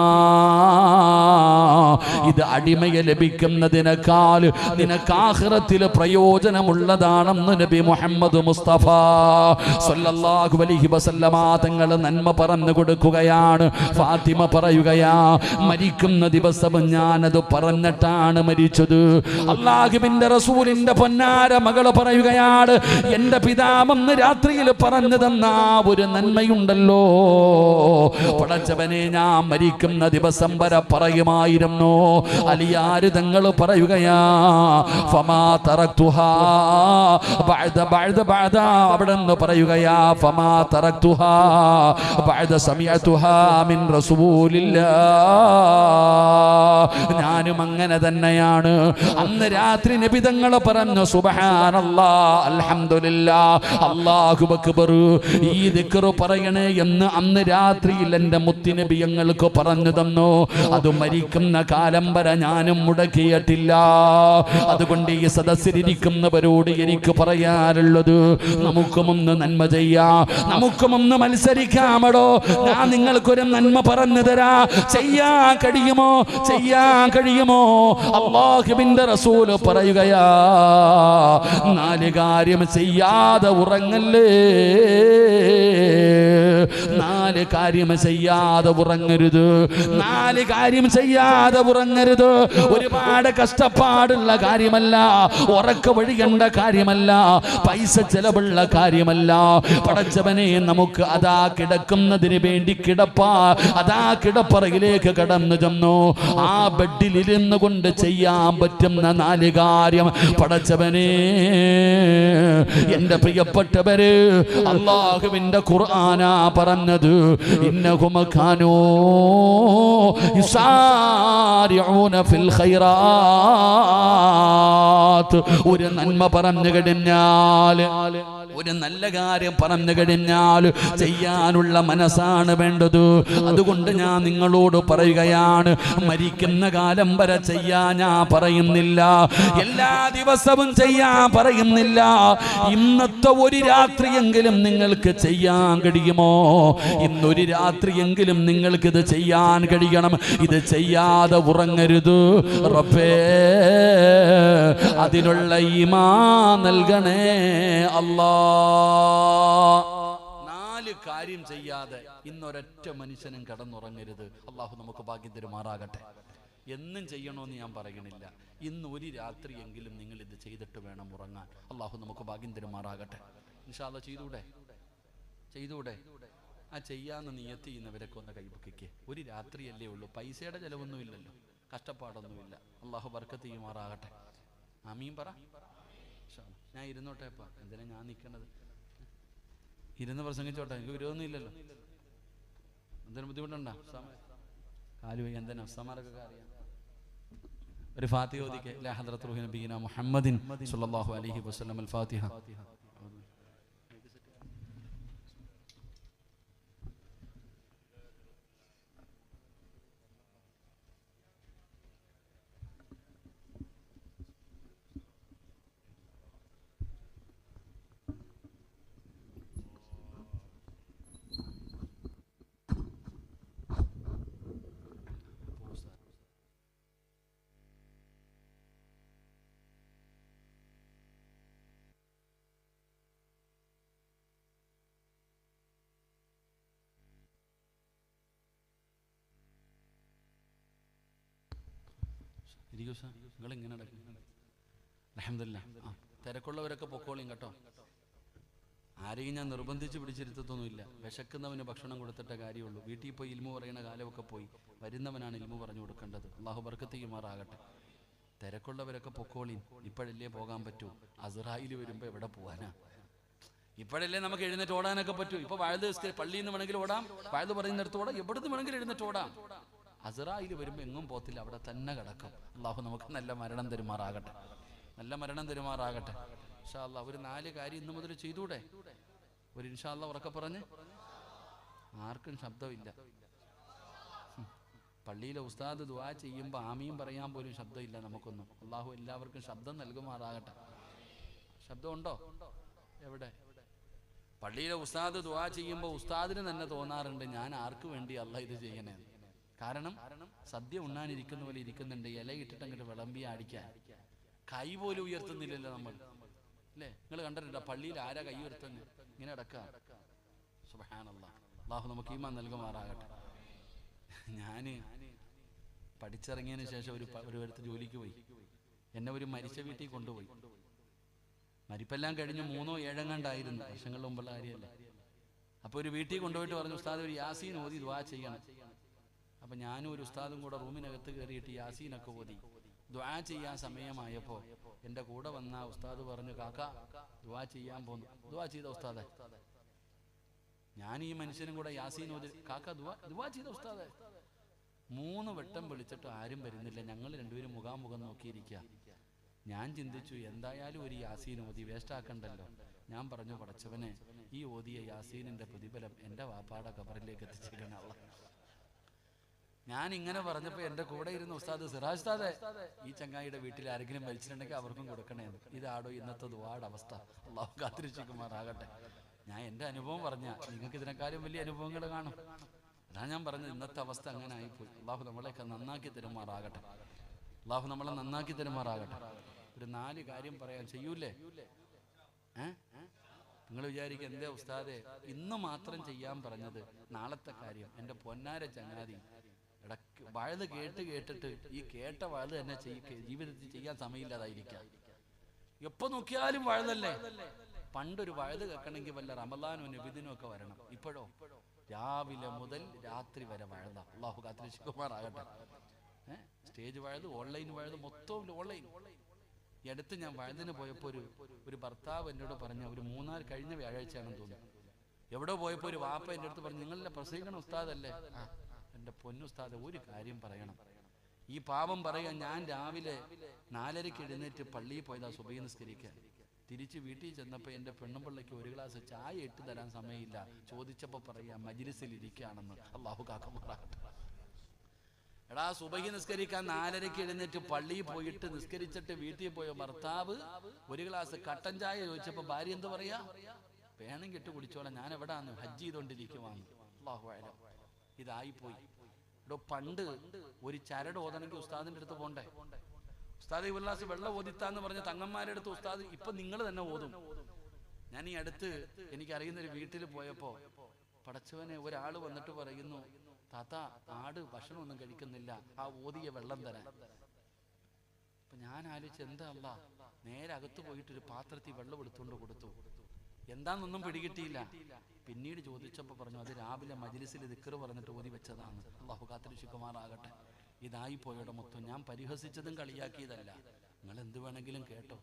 ഇത് അടിമയെ ലഭിക്കുന്നതിനേക്കാൾ നിനക്ക് ആഖിറത്തിൽ പ്രയോജനമുള്ളതാണെന്ന് നബി മുഹമ്മദ് മുസ്തഫ സല്ലല്ലാഹു അലൈഹി വസല്ലമ തങ്ങൾ നന്മ പറഞ്ഞു കൊടുക്കുകയാണ്. ഫാത്തിമ പറയുകയാ, മരിക്കുന്ന ദിവസം ഞാനത് പറഞ്ഞിട്ടാണ് മരിച്ചത്. അല്ലാഹുവിന്റെ റസൂലിന്റെ പൊന്നാര മകള് പറയുകയാണ്, എന്റെ പിതാവെന്ന് രാത്രിയിൽ പറഞ്ഞു തന്ന ഒരു നന്മയുണ്ടല്ലോ, പടച്ചവനെ ഞാൻ മരിക്കുന്ന ദിവസം വരെ പറയുമായിരുന്നു. അലിയാര് തങ്ങൾ പറയുകയാ, ഫമാ തറക്തുഹാ ബഅദ അവിടെ നിന്ന് പറയുകയാ, ഫമാ തറക്തുഹാ ബഅദ സമഅതുഹാ മിൻ റസൂലില്ലാഹ്. ഞാൻ ഞാനും അങ്ങനെ തന്നെയാണ്. അന്ന് രാത്രി നബി തങ്ങൾ പറഞ്ഞു സുബ്ഹാനല്ലാഹ് അൽഹംദുലില്ലാഹ് അല്ലാഹു അക്ബർ, ഈ ദിക്ർ പറയണേ എന്ന് അന്ന് രാത്രിയിൽ എൻ്റെ മുത്തുനബി ഞങ്ങൾക്ക് പറഞ്ഞു തന്നു. അത് മരിക്കുന്ന കാലം വരെ ഞാനും മുടക്കിയിട്ടില്ല. അതുകൊണ്ട് ഈ സദസ്സിലിരിക്കുന്നവരോട് എനിക്ക് പറയാറുള്ളത്, നമുക്കുമൊന്ന് നന്മ ചെയ്യാം, നമുക്കുമൊന്ന് മത്സരിക്കാമടോ. ഞാൻ നിങ്ങൾക്കൊരു നന്മ പറഞ്ഞു തരാ, ചെയ്യാൻ കഴിയുമോ? ചെയ്യാൻ കഴിയുമോ? അല്ലാഹുവിന്റെ റസൂൽ പറയുകയാ, 4 കാര്യം ചെയ്യാതെ ഉറങ്ങല്ലേ, 4 കാര്യം ചെയ്യാതെ ഉറങ്ങരുത്, 4 കാര്യം ചെയ്യാതെ ഉറങ്ങരുത്. ഒരുപാട് കഷ്ടപ്പാടുള്ള കാര്യമല്ല, ഉറക്ക വഴികേണ്ട കാര്യമല്ല, പൈസ ചെലവുള്ള കാര്യമല്ല. പടച്ചവനെ, നമുക്ക് അതാ കിടക്കുന്നതിന് വേണ്ടി അതാ കിടപ്പറയിലേക്ക് കടന്നു ചെന്നു ആ ബെഡിൽ ഇരുന്നു കൊണ്ട് ചെയ്യാൻ പറ്റുന്ന 4 കാര്യം പടച്ചവനെ, എന്റെ പ്രിയപ്പെട്ടവര്, അല്ലാഹുവിന്റെ ഖുർആനാ പറഞ്ഞത്, ഇന്നഹും കാനൂ യുസാരിഊന ഫിൽ ഖൈറാത്ത്. ഒരു നന്മ പറഞ്ഞു കഴിഞ്ഞാൽ, ഒരു നല്ല കാര്യം പറഞ്ഞു കഴിഞ്ഞാൽ ചെയ്യാനുള്ള മനസ്സാണ് വേണ്ടത്. അതുകൊണ്ട് ഞാൻ നിങ്ങളോട് പറയുകയാണ്, മരിക്കുന്ന കാലം വരെ ചെയ്യാൻ ഞാൻ പറയുന്നില്ല, എല്ലാ ദിവസവും ചെയ്യാൻ പറയുന്നില്ല. ഇന്നത്തെ ഒരു രാത്രിയെങ്കിലും നിങ്ങൾക്ക് ചെയ്യാൻ കഴിയുമോ? ഇന്നൊരു രാത്രിയെങ്കിലും നിങ്ങൾക്കിത് ചെയ്യാൻ കഴിയണം. ഇത് ചെയ്യാതെ ഉറങ്ങരുത്. റബ്ബേ, അതിനുള്ള ഈമാൻ നൽകണേ അല്ലാ. 4 കാര്യം ചെയ്യാതെ ഇന്നൊരൊറ്റ മനുഷ്യനും കടന്നുറങ്ങരുത്. അള്ളാഹു നമുക്ക് ഭാഗ്യം തരുമാറാകട്ടെ. എന്നും ചെയ്യണമെന്ന് ഞാൻ പറയണില്ല, ഇന്ന് ഒരു രാത്രിയെങ്കിലും നിങ്ങൾ ഇത് ചെയ്തിട്ട് വേണം ഉറങ്ങാൻ. അള്ളാഹു നമുക്ക് ഭാഗ്യം തരുമാറാകട്ടെ. ഇൻഷാ അല്ലാഹ് ചെയ്തൂടെ? ആ ചെയ്യാന്ന് നിയത്ത് ചെയ്യുന്നവരൊക്കെ ഒന്ന് കൈപൊക്കിക്ക്. ഒരു രാത്രിയല്ലേ ഉള്ളൂ, പൈസയുടെ ചിലവൊന്നുമില്ലല്ലോ, കഷ്ടപ്പാടൊന്നുമില്ല. അള്ളാഹു ബർക്കത്ത് ചെയ്യുമാറാകട്ടെ. ആമീൻ പറ. ഞാൻ ഇരുന്നോട്ടെ, എന്തിനാ ഞാൻ നിൽക്കണത്? ഇരുന്ന് പ്രസംഗിച്ചോട്ടെ, എനിക്ക് വിരോധമൊന്നും ഇല്ലല്ലോ. എന്തിനും ബുദ്ധിമുട്ടുണ്ടോ? കാലു വൈ എന്തിനാ ഉസ്താമാരൊക്കെ അറിയാം. ഒരു ഫാത്തിഹ ഓതിക്കെ. ലാ ഹദ്റത്ത് റൂഹി നബിയിന മുഹമ്മദിൻ സ്വല്ലല്ലാഹു അലൈഹി വസല്ലം. അൽ ഫാത്തിഹ. നിങ്ങളിങ്ങനെ അൽഹംദുലില്ലാഹ്. തിരക്കുള്ളവരൊക്കെ പൊക്കോളിയും കേട്ടോ. ആരെയും ഞാൻ നിർബന്ധിച്ച് പിടിച്ചിരുത്തൊന്നുമില്ല. വിശക്കുന്നവന് ഭക്ഷണം കൊടുത്തിട്ട കാര്യമുള്ളൂ. വീട്ടിൽ പോയി ഇൽമു പറയുന്ന കാലമൊക്കെ പോയി. വരുന്നവനാണ് ഇൽമു പറഞ്ഞു കൊടുക്കേണ്ടത്. അള്ളാഹു ബർക്കത്ത് ചെയ്യുമാറാകട്ടെ. തിരക്കുള്ളവരൊക്കെ പൊക്കോളിയും. ഇപ്പോഴല്ലേ പോകാൻ പറ്റൂ. അസ്റായിൽ വരുമ്പോൾ എവിടെ പോകാനാ? ഇപ്പോഴല്ലേ നമുക്ക് എഴുന്നേറ്റ് ഓടാനൊക്കെ പറ്റൂ. ഇപ്പൊ പള്ളിയിൽ നിന്ന് വേണമെങ്കിൽ ഓടാം, വഴുത് പറയുന്നിടത്ത് ഓടാം, എവിടുന്ന് വേണമെങ്കിലും എഴുന്നേറ്റ് ഓടാം. അസ്റായിൽ വരുമ്പോൾ എങ്ങും പോത്തില്ല, അവിടെ തന്നെ കിടക്കും. അള്ളാഹു നമുക്ക് നല്ല മരണം തരുമാറാകട്ടെ. ഇൻഷാ അല്ലാഹ് ഒരു 4 കാര്യം ഇന്നു മുതൽ ചെയ്തൂടെ? ഒരു ഇൻഷാ അല്ലാഹ് ഉറക്കെ പറഞ്ഞ്. ആർക്കും ശബ്ദമില്ല. പള്ളിയിലെ ഉസ്താദ് ദുആ ചെയ്യുമ്പോൾ ആമീൻ പറയാൻ പോലും ശബ്ദമില്ല നമുക്കൊന്നും. അള്ളാഹു എല്ലാവർക്കും ശബ്ദം നൽകുമാറാകട്ടെ. ശബ്ദമുണ്ടോ? എവിടെ? പള്ളിയിലെ ഉസ്താദ് ദുആ ചെയ്യുമ്പോൾ ഉസ്താദിന് തന്നെ തോന്നാറുണ്ട്, ഞാൻ ആർക്ക് വേണ്ടി അല്ലാഹ് ഇത് ചെയ്യണേ. കാരണം സദ്യ ഉണ്ണാനിരിക്കുന്ന പോലെ ഇരിക്കുന്നുണ്ട്, ഇലയിട്ടിട്ട് അങ്ങോട്ട് വിളമ്പി അടിക്കാൻ. കൈ പോലും ഉയർത്തുന്നില്ലല്ലോ നമ്മൾ, അല്ലേ? നിങ്ങൾ കണ്ടിട്ടുണ്ടോ പള്ളിയിൽ ആരാ കൈ ഉയർത്തുന്നത്? ഇങ്ങനെ അടക്കുക. സുബ്ഹാനല്ലാഹ്. അല്ലാഹു നമുക്ക് ഈമാൻ നൽകുമാറാകട്ടെ. ഞാൻ പഠിച്ചിറങ്ങിയതിന് ശേഷം ഒരിടത്ത് ജോലിക്ക് പോയി. എന്നെ ഒരു മരിച്ച വീട്ടിൽ കൊണ്ടുപോയി. മരിപ്പെല്ലാം കഴിഞ്ഞ് 3 or 7 കണ്ടായിരുന്നു, വർഷങ്ങളുടെ മുമ്പുള്ള കാര്യമല്ല. അപ്പോൾ ഒരു വീട്ടിൽ കൊണ്ടുപോയിട്ട് പറഞ്ഞു, ഉസ്താദ് ഒരു യാസീൻ ഓതി ദുആ ചെയ്യണം. അപ്പം ഞാനും ഒരു ഉസ്താദും കൂടെ റൂമിനകത്ത് കയറിയിട്ട് യാസീനൊക്കെ ഓതി ദുആ ചെയ്യാൻ സമയമായപ്പോൾ എൻ്റെ കൂടെ വന്ന ഉസ്താദ് പറഞ്ഞു, കാക്ക ദുആ ചെയ്യാൻ പോന്നു. ദുആ ചെയ്ത ഉസ്താദെ. ഞാൻ ഈ മനുഷ്യനും കൂടെ യാസീൻ ഓതി, കാക്ക ദുആ ചെയ്ത ഉസ്താദെ. 3 വട്ടം വിളിച്ചിട്ട് ആരും വരുന്നില്ല. ഞങ്ങൾ രണ്ടുപേരും മുഖാമുഖം നോക്കിയിരിക്കുക. ഞാൻ ചിന്തിച്ചു, എന്തായാലും ഒരു യാസീൻ ഓതി വേസ്റ്റ് ആക്കണ്ടല്ലോ. ഞാൻ പറഞ്ഞു, പടച്ചവനെ, ഈ ഓതിയ യാസീനിന്റെ പ്രതിഫലം എൻ്റെ വാപ്പാടെ ഖബറിലേക്ക് എത്തിച്ചേക്കണം അല്ലാഹ്. ഞാൻ ഇങ്ങനെ പറഞ്ഞപ്പോൾ എൻ്റെ കൂടെ ഇരുന്ന ഉസ്താദ് സിറാജ് ഉസ്താദേ, ഈ ചങ്ങായിയുടെ വീട്ടിൽ ആരെങ്കിലും മരിച്ചിട്ടുണ്ടെങ്കിൽ അവർക്കും കൊടുക്കണേ. ഇതാടോ ഇന്നത്തെ ദുആയുടെ അവസ്ഥ. അല്ലാഹു കാത്തിരക്ഷിക്കുമാറാകട്ടെ. ഞാൻ എൻ്റെ അനുഭവം പറഞ്ഞ, നിങ്ങൾക്ക് ഇതിനെക്കാളും വലിയ അനുഭവങ്ങൾ കാണും. അതാണ് ഞാൻ പറഞ്ഞത്, ഇന്നത്തെ അവസ്ഥ അങ്ങനെ ആയിപ്പോയി. അല്ലാഹു നമ്മളെയൊക്കെ നന്നാക്കി തരുമാറാകട്ടെ. അല്ലാഹു നമ്മളെ നന്നാക്കി തരുമാറാകട്ടെ. ഒരു 4 കാര്യം പറയാൻ ചെയ്യൂലേ? നിങ്ങൾ വിചാരിക്കുക, എന്തേ ഉസ്താദെ ഇന്ന് മാത്രം ചെയ്യാൻ പറഞ്ഞത്? നാളത്തെ കാര്യം. എൻ്റെ പൊന്നാര ചങ്ങാതി, ഇടയ്ക്ക് വഴുത് കേട്ടിട്ട് ഈ കേട്ട വഴുത് തന്നെ ജീവിതത്തിൽ ചെയ്യാൻ സമയമില്ലാതായിരിക്കാം. എപ്പോ നോക്കിയാലും വഴുതല്ലേ. പണ്ടൊരു വഴുത് കേൾക്കണമെങ്കിൽ വല്ല റമദാനോ നബിദിനോ ഒക്കെ വരണം. ഇപ്പോഴോ രാവിലെ മുതൽ രാത്രി വരെ വഴുത. അല്ലാഹു കാത്തിരക്ഷിക്കുമാറാകട്ടെ. സ്റ്റേജ് വഴുത്, ഓൺലൈൻ വഴുത്, മൊത്തം ഓൺലൈൻ. ഈ അടുത്ത് ഞാൻ വഴുതിന് പോയപ്പോൾ ഒരു ഭർത്താവ് എന്നോട് പറഞ്ഞ, ഒരു 3 കഴിഞ്ഞ വ്യാഴാഴ്ചയാണെന്ന് തോന്നുന്നു, എവിടെ പോയപ്പോൾ ഒരു വാപ്പ എൻ്റെ അടുത്ത് പറഞ്ഞു, നിങ്ങളുടെ പ്രസംഗിക്കണ ഉസ്താദല്ലേ? എൻ്റെ പൊന്നുസ്താദ്, ഒരു കാര്യം പറയണം. ഈ പാവം പറയാൻ, ഞാൻ രാവിലെ 4:30 എഴുന്നേറ്റ് പള്ളിയിൽ പോയതാ സുബഹി നിസ്കരിക്കാൻ. തിരിച്ച് വീട്ടിൽ ചെന്നപ്പോൾ എൻ്റെ പെണ്ണുപിള്ളയ്ക്ക് 1 ഗ്ലാസ് ചായ ഇട്ട് തരാൻ സമയമില്ല. ചോദിച്ചപ്പോൾ പറയാ മജ്‌ലിസിൽ ഇരിക്കുകയാണെന്ന്. അല്ലാഹു കാക്കുമാറാകട്ടെ. എടാ, സുബഹി നിസ്കരിക്കാൻ 4:30 എഴുന്നേറ്റ് പള്ളിയിൽ പോയിട്ട് നിസ്കരിച്ചിട്ട് വീട്ടിൽ പോയ ഭർത്താവ് 1 ഗ്ലാസ് കട്ടൻ ചായ ചോദിച്ചപ്പോൾ ഭാര്യ എന്ത് പറയാ? വേണമെങ്കിൽ ഇട്ട് കുടിച്ചോളാം, ഞാൻ എവിടാന്ന് ഹജ്ജ് ചെയ്തോണ്ടിരിക്കുവാന്ന്. അല്ലാഹു അഅലം. ഇതായിപ്പോയി. ഇവിടെ പണ്ട് ഒരു ചരട് ഓതണമെങ്കിൽ ഉസ്താദിന്റെ അടുത്ത് പോണ്ടേ? ഉസ്താദ് ഒരു ഗ്ലാസ് വെള്ളം ഓതിത്താന്ന് പറഞ്ഞ തങ്ങന്മാരുടെ അടുത്ത് ഉസ്താദ് ഇപ്പൊ നിങ്ങൾ തന്നെ ഓതും. ഞാൻ ഈ അടുത്ത് എനിക്കറിയുന്നൊരു വീട്ടിൽ പോയപ്പോ, പടച്ചവനെ, ഒരാൾ വന്നിട്ട് പറയുന്നു, താത്ത, ആട് ഭക്ഷണമൊന്നും കഴിക്കുന്നില്ല, ആ ഓതിയ വെള്ളം തരാൻ. അപ്പൊ ഞാൻ ആലോചിച്ച്, എന്താ അല്ലാ, നേരെ അകത്ത് പോയിട്ടൊരു പാത്രത്തിൽ വെള്ളം എടുത്തുകൊണ്ട് കൊടുത്തു. എന്താന്നൊന്നും പിടികിട്ടിയില്ല. പിന്നീട് ചോദിച്ചപ്പോൾ പറഞ്ഞു, അത് രാവിലെ മജ്‌ലിസിൽ ദിക്ർ പറഞ്ഞിട്ട് ഓതി വെച്ചതാണ്. അല്ലാഹു കാത്തിരക്ഷിക്കുമാറാകട്ടെ. ഇതായി പോയുടെ മൊത്തം. ഞാൻ പരിഹസിച്ചതും കളിയാക്കിയതല്ല. നിങ്ങൾ എന്ത് വേണമെങ്കിലും കേട്ടോ,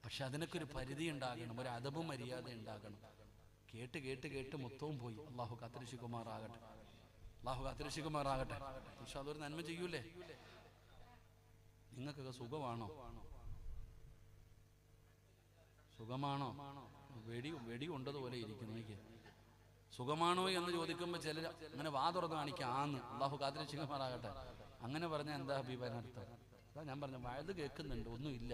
പക്ഷെ അതിനൊക്കെ ഒരു പരിധി ഉണ്ടാകണം, ഒരു അദബും മര്യാദ ഉണ്ടാകണം. കേട്ട് മൊത്തവും പോയി. അല്ലാഹു കാത്തിരക്ഷിക്കുമാറാകട്ടെ. അല്ലാഹു കാത്തിരക്ഷിക്കുമാറാകട്ടെ. പക്ഷെ അതൊരു നന്മ ചെയ്യൂലേ? നിങ്ങൾക്കൊക്കെ സുഖമാണോ? സുഖമാണോ? വെടി കൊണ്ടതുപോലെ ഇരിക്കുന്നു. എനിക്ക് സുഖമാണോ എന്ന് ചോദിക്കുമ്പോൾ ചിലർ അങ്ങനെ വാ തുറന്ന് കാണിക്കാം ആന്ന്. അല്ലാഹു കാത്തിരക്ഷിക്കുമാറാകട്ടെ. അങ്ങനെ പറഞ്ഞാൽ എന്താ അഭിപ്രായർത്ഥം? അതാ ഞാൻ പറഞ്ഞു, വഴുത് കേൾക്കുന്നുണ്ട്, ഒന്നുമില്ല.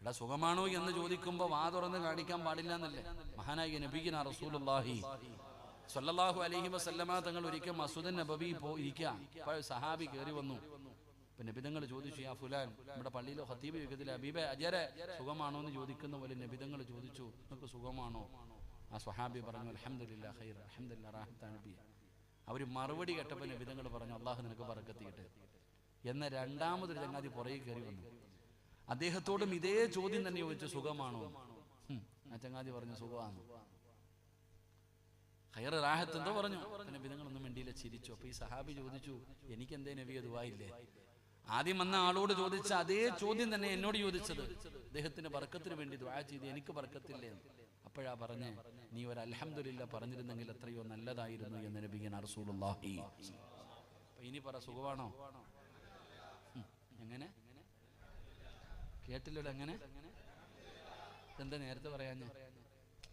എടാ, സുഖമാണോ എന്ന് ചോദിക്കുമ്പോൾ വാ തുറന്ന് കാണിക്കാൻ പാടില്ല എന്നല്ലേ മഹാനായ നബിയുനാ റസൂലുള്ളാഹി സ്വല്ലല്ലാഹു അലൈഹി വസല്ലമ തങ്ങൾ ഒരിക്കൽ മസ്ജിദുൻ നബവി ഇരിക്കുക. അപ്പോൾ സഹാബി കയറി വന്നു. അപ്പൊ നബിതങ്ങൾ ചോദിച്ചു, യാ ഫുലാൻ, നമ്മുടെ പള്ളിയിലെ ഖതീബ് യുഗത്തിലെ ഹബീബെ അജരെ സുഖമാണോ എന്ന് ചോദിക്കുന്ന പോലെ നബിതങ്ങൾ ചോദിച്ചു, നിങ്ങൾക്ക് സുഖമാണോ? ആ സ്വഹാബി പറഞ്ഞു, അൽഹംദുലില്ലാ ഖൈർ, അൽഹംദുലില്ലാ റാഹത്താണ് നബി. അവർ മറുപടി കേട്ടപ്പോൾ നബിതങ്ങൾ പറഞ്ഞു, അല്ലാഹു നിനക്ക് ബറക്കത്ത് ചെയ്യട്ടെ. എന്ന രണ്ടാമതൊരു ചങ്ങാതി പുറകെ കയറി വന്നു. അദ്ദേഹത്തോടും ഇതേ ചോദ്യം തന്നെ ചോദിച്ചു, സുഖമാണോ? ആ ചങ്ങാതി പറഞ്ഞു, സുഖമാണ്. ഖൈർ റാഹത്ത് എന്തോ പറഞ്ഞു. നബിതങ്ങളൊന്നും വേണ്ടിയില്ല, ചിരിച്ചു. അപ്പൊ ഈ സഹാബി ചോദിച്ചു, എനിക്കെന്തേ നബിയെ ദുആയില്ലേ? ആദ്യം വന്ന ആളോട് ചോദിച്ച അതേ ചോദ്യം തന്നെ എന്നോട് ചോദിച്ചത്. അദ്ദേഹത്തിന്റെ ബർക്കത്തിന് വേണ്ടി ദുആ ചെയ്ത് എനിക്ക് ബർക്കത്തില്ലേ? അപ്പോഴാ പറഞ്ഞേ, നീ ഒരു അൽഹംദുലില്ലാ പറഞ്ഞിരുന്നെങ്കിൽ എത്രയോ നല്ലതായിരുന്നു എന്ന് നബിയുനാ റസൂലുള്ളാഹി. അപ്പൊ ഇനി പറ, സുഖമാണോ? എങ്ങനെ കേട്ടില്ലല്ലോ? എങ്ങനെ? എന്താ നേരത്തെ പറയാഞ്ഞ?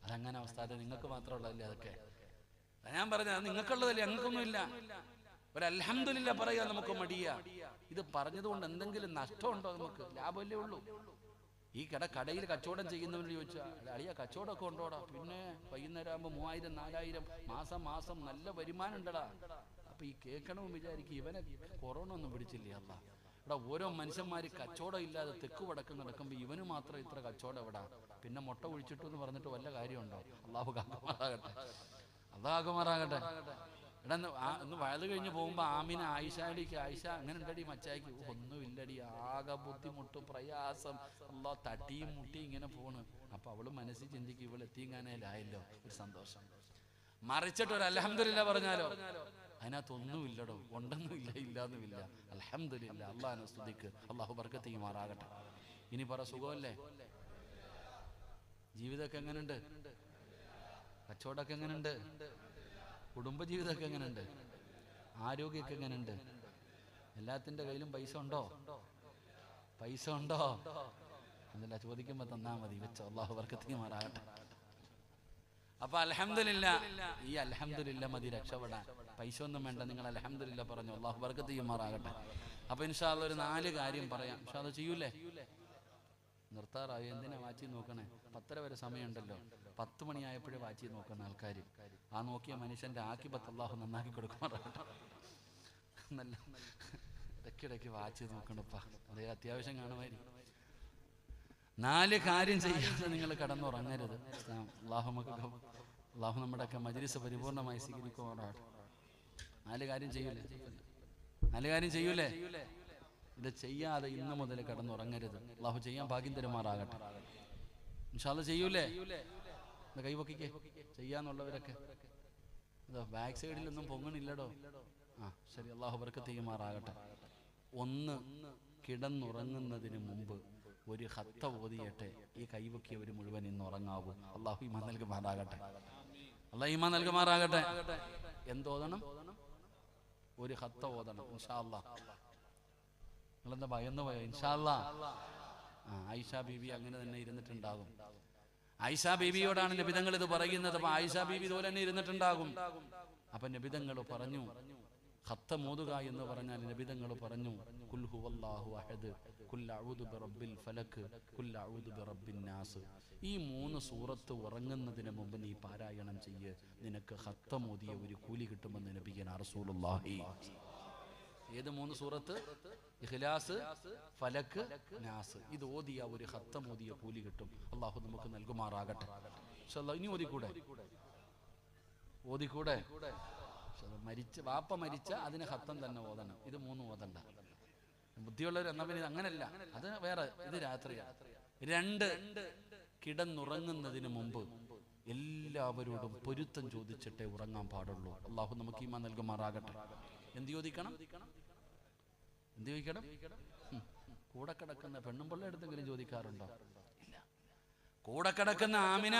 അതങ്ങനെ അവസ്ഥ, നിങ്ങൾക്ക് മാത്രമുള്ളതല്ലേ അതൊക്കെ? ഞാൻ പറഞ്ഞത് നിങ്ങൾക്കുള്ളതല്ലേ, ഞങ്ങൾക്കൊന്നുമില്ല. ഒരു അൽഹംദുലില്ലാ പറയാ നമുക്ക് മടിയാ. ഇത് പറഞ്ഞതുകൊണ്ട് എന്തെങ്കിലും നഷ്ടമുണ്ടോ? നമുക്ക് ലാഭമല്ലേ ഉള്ളൂ. ഈ കടയിൽ കച്ചവടം ചെയ്യുന്നവരോട് ചോദിച്ചാൽ, അളിയ കച്ചവടമൊക്കെ ഉണ്ടോടാ? പിന്നെ വൈകുന്നേരം ആകുമ്പോൾ 3000 4000 മാസം നല്ല വരുമാനം ഉണ്ടടാ. അപ്പൊ ഈ കേൾക്കണമെന്ന് വിചാരിക്കും, ഇവനെ കൊറോണ ഒന്നും പിടിച്ചില്ലേ അല്ലാ? ഇവിടെ ഓരോ മനുഷ്യന്മാര് കച്ചവടം ഇല്ലാതെ തെക്ക് വടക്ക് നടക്കുമ്പോൾ ഇവന് മാത്രം ഇത്ര കച്ചവടം എവിടാ? പിന്നെ മുട്ട ഒഴിച്ചിട്ടു എന്ന് പറഞ്ഞിട്ട് വല്ല കാര്യമുണ്ടോ? അല്ലാഹു കാക്കുമാറാകട്ടെ. അള്ളാഹുമാറാകട്ടെ. എടാ, ഒന്ന് വയത് കഴിഞ്ഞ് പോകുമ്പോ ആമിന ആയിഷാടിക്ക്, ആയിഷ അങ്ങനെ ഉണ്ടടി മച്ചായിക്ക്? ഒന്നുമില്ലടി, ആകെ ബുദ്ധിമുട്ട് പ്രയാസം, അല്ലാ തട്ടിയും മുട്ടിയും ഇങ്ങനെ പോണ്. അപ്പൊ അവള് മനസ്സിൽ ചിന്തിക്കും, ഇവൾ എത്തിങ്ങാനേലായല്ലോ, ഒരു സന്തോഷം. മറിച്ചിട്ട് ഒരു അൽഹംദുലില്ലാ പറഞ്ഞാലോ, അതിനകത്തൊന്നുമില്ലടോ, ഉണ്ടെന്നുമില്ല, ഇല്ലാന്നുമില്ല. അൽഹംദുലില്ലാ, അള്ളാഹുവിനെ സ്തുതിക്ക്, അള്ളാഹു ബർക്കത്ത് ചെയ്യുമാറാകട്ടെ. ഇനി പറ, സുഖമല്ലേ? ജീവിതമൊക്കെ എങ്ങനെയുണ്ട്? കച്ചവടമൊക്കെ എങ്ങനെയുണ്ട്? കുടുംബജീവിതമൊക്കെ എങ്ങനെയുണ്ട്? ആരോഗ്യമൊക്കെ എങ്ങനെയുണ്ട്? എല്ലാത്തിൻ്റെ കയ്യിലും പൈസ ഉണ്ടോ? പൈസ ഉണ്ടോ? അതല്ല, ചോദിക്കുമ്പോൾ തന്നാ മതി. വെച്ചോ, അല്ലാഹു ബർക്കത്ത് ചെയ്യുമാറാകട്ടെ. അപ്പൊ അൽഹംദുലില്ലാ, ഈ അൽഹംദുലില്ലാ മതി രക്ഷപ്പെടാൻ. പൈസ ഒന്നും വേണ്ട, നിങ്ങൾ അൽഹംദുലില്ലാ പറഞ്ഞു. അല്ലാഹു ബർക്കത്ത് ചെയ്യുമാറാകട്ടെ. അപ്പൊ ഇൻഷാ അല്ലാഹ് ഒരു 4 കാര്യം പറയാം. ഇൻഷാ അല്ലാഹ് ചെയ്യൂലേ? നിർത്താറായോ? എന്തിനാ വാച്ചി നോക്കണേ? 10:30 വരെ സമയമുണ്ടല്ലോ. 10 മണിയായപ്പോഴേ വാച്ചി നോക്കുന്ന ആൾക്കാർ. ആ നോക്കിയ മനുഷ്യന്റെ ആക്കിബത്ത് അല്ലാഹു നന്നാക്കി കൊടുക്കുമാറാകട്ടെ. നല്ല ഇടയ്ക്കിടയ്ക്ക് വാച്ച് നോക്കണപ്പാ, അതേ അത്യാവശ്യം കാണുമായിരിക്കും. 4 കാര്യം ചെയ്യാതെ നിങ്ങൾ കടന്നുറങ്ങരുത്. അല്ലാഹു നമ്മുടെയൊക്കെ മജ്‌ലിസ് പരിപൂർണമായി സ്വീകരിക്കുമാറാകട്ടെ. 4 കാര്യം ചെയ്യൂലേ? 4 കാര്യം ചെയ്യൂലേ? ഇത് ചെയ്യാതെ ഇന്ന് മുതൽ കടന്നുറങ്ങരുത്. അല്ലാഹു ചെയ്യാൻ ഭാഗ്യം തരുമാറാകട്ടെ. ഇൻഷാ അല്ലാഹ് ചെയ്യൂലേ? കൈവക്കിക്കേ ചെയ്യാന്നുള്ളവരൊക്കെ. ബാക്ക് സൈഡിലൊന്നും പൊങ്ങണില്ലടോ. ആ ശരി, അല്ലാഹു ബർക്കത്ത് ചെയ്യുമാറാകട്ടെ. 1, കിടന്നുറങ്ങുന്നതിന് മുമ്പ് ഒരു ഖത്ത ഓതിയട്ടെ. ഈ കൈവക്കിയവർ മുഴുവൻ ഇന്ന് ഉറങ്ങാവൂ. അല്ലാഹു ഈമാൻ നൽകുമാറാകട്ടെ. അല്ലാഹു ഈമാൻ നൽകുമാറാകട്ടെ. എന്തോതണം? ഒരു ഖത്ത ഓതണം ഇൻഷാ അല്ലാഹ്. നിങ്ങളെന്താ ഭയന്ന് പോയോ? ഇൻഷാ അല്ലാഹ്. ആയിഷ ബീബി അങ്ങനെ തന്നെ ഇരുന്നിട്ടുണ്ടാകും. ആയിഷ ബീബിയോടാണ് നബിതങ്ങൾ ഇത് പറയുന്നത്. അപ്പൊ ആയിഷ ബീബി ഇതുപോലെ തന്നെ ഇരുന്നിട്ടുണ്ടാകും. അപ്പൊ നബിതങ്ങൾ പറഞ്ഞു, ഖത്തം ഓതുക എന്ന് പറഞ്ഞാൽ നബിതങ്ങൾ പറഞ്ഞു, ഖുൽ ഹുവല്ലാഹു അഹദ്, ഖുൽ അഊദു ബിറബ്ബിൽ ഫലക്, ഖുൽ അഊദു ബിറബ്ബിൻ നാസ്. ഈ 3 സൂറത്ത് ഉറങ്ങുന്നതിന് മുമ്പ് നീ പാരായണം ചെയ്യ്. നിനക്ക് ഖത്തം ഓതിയ ഒരു കൂലി കിട്ടുമെന്ന് നബിയനാ റസൂലുള്ളാഹി. ഏത് 3 സൂറത്ത്? ഇഖ്ലാസ്, ഫലക്, നാസ്. ഇത് ഓതിയ ഒരു ഖത്തം ഓതിയ കൂലി കിട്ടും. അല്ലാഹു നമുക്ക് നൽകുമാറാകട്ടെ. ഇൻഷാല്ലാഹ് ഇനി ഓതിക്കൂടെ? വാപ്പ മരിച്ച അതിന് ഖത്തം തന്നെ ഓതണം. ഇത് 3 ഓതണ്ട. ബുദ്ധിയുള്ളവർ എന്നാ പിന്നെ അങ്ങനല്ല, അത് വേറെ, ഇത് രാത്രിയാണ്. 2, കിടന്നുറങ്ങുന്നതിന് മുമ്പ് എല്ലാവരോടും പൊരുത്തം ചോദിച്ചിട്ടേ ഉറങ്ങാൻ പാടുള്ളൂ. അല്ലാഹു നമുക്ക് ഈമാൻ നൽകുമാറാകട്ടെ. എന്ത് ചോദിക്കണം? കൂടെ കിടക്കുന്ന പെണ്ണും പിള്ള എടുത്തെങ്കിലും ചോദിക്കാറുണ്ടോ? ഇല്ല. കൂടെ കിടക്കുന്ന ആമിന,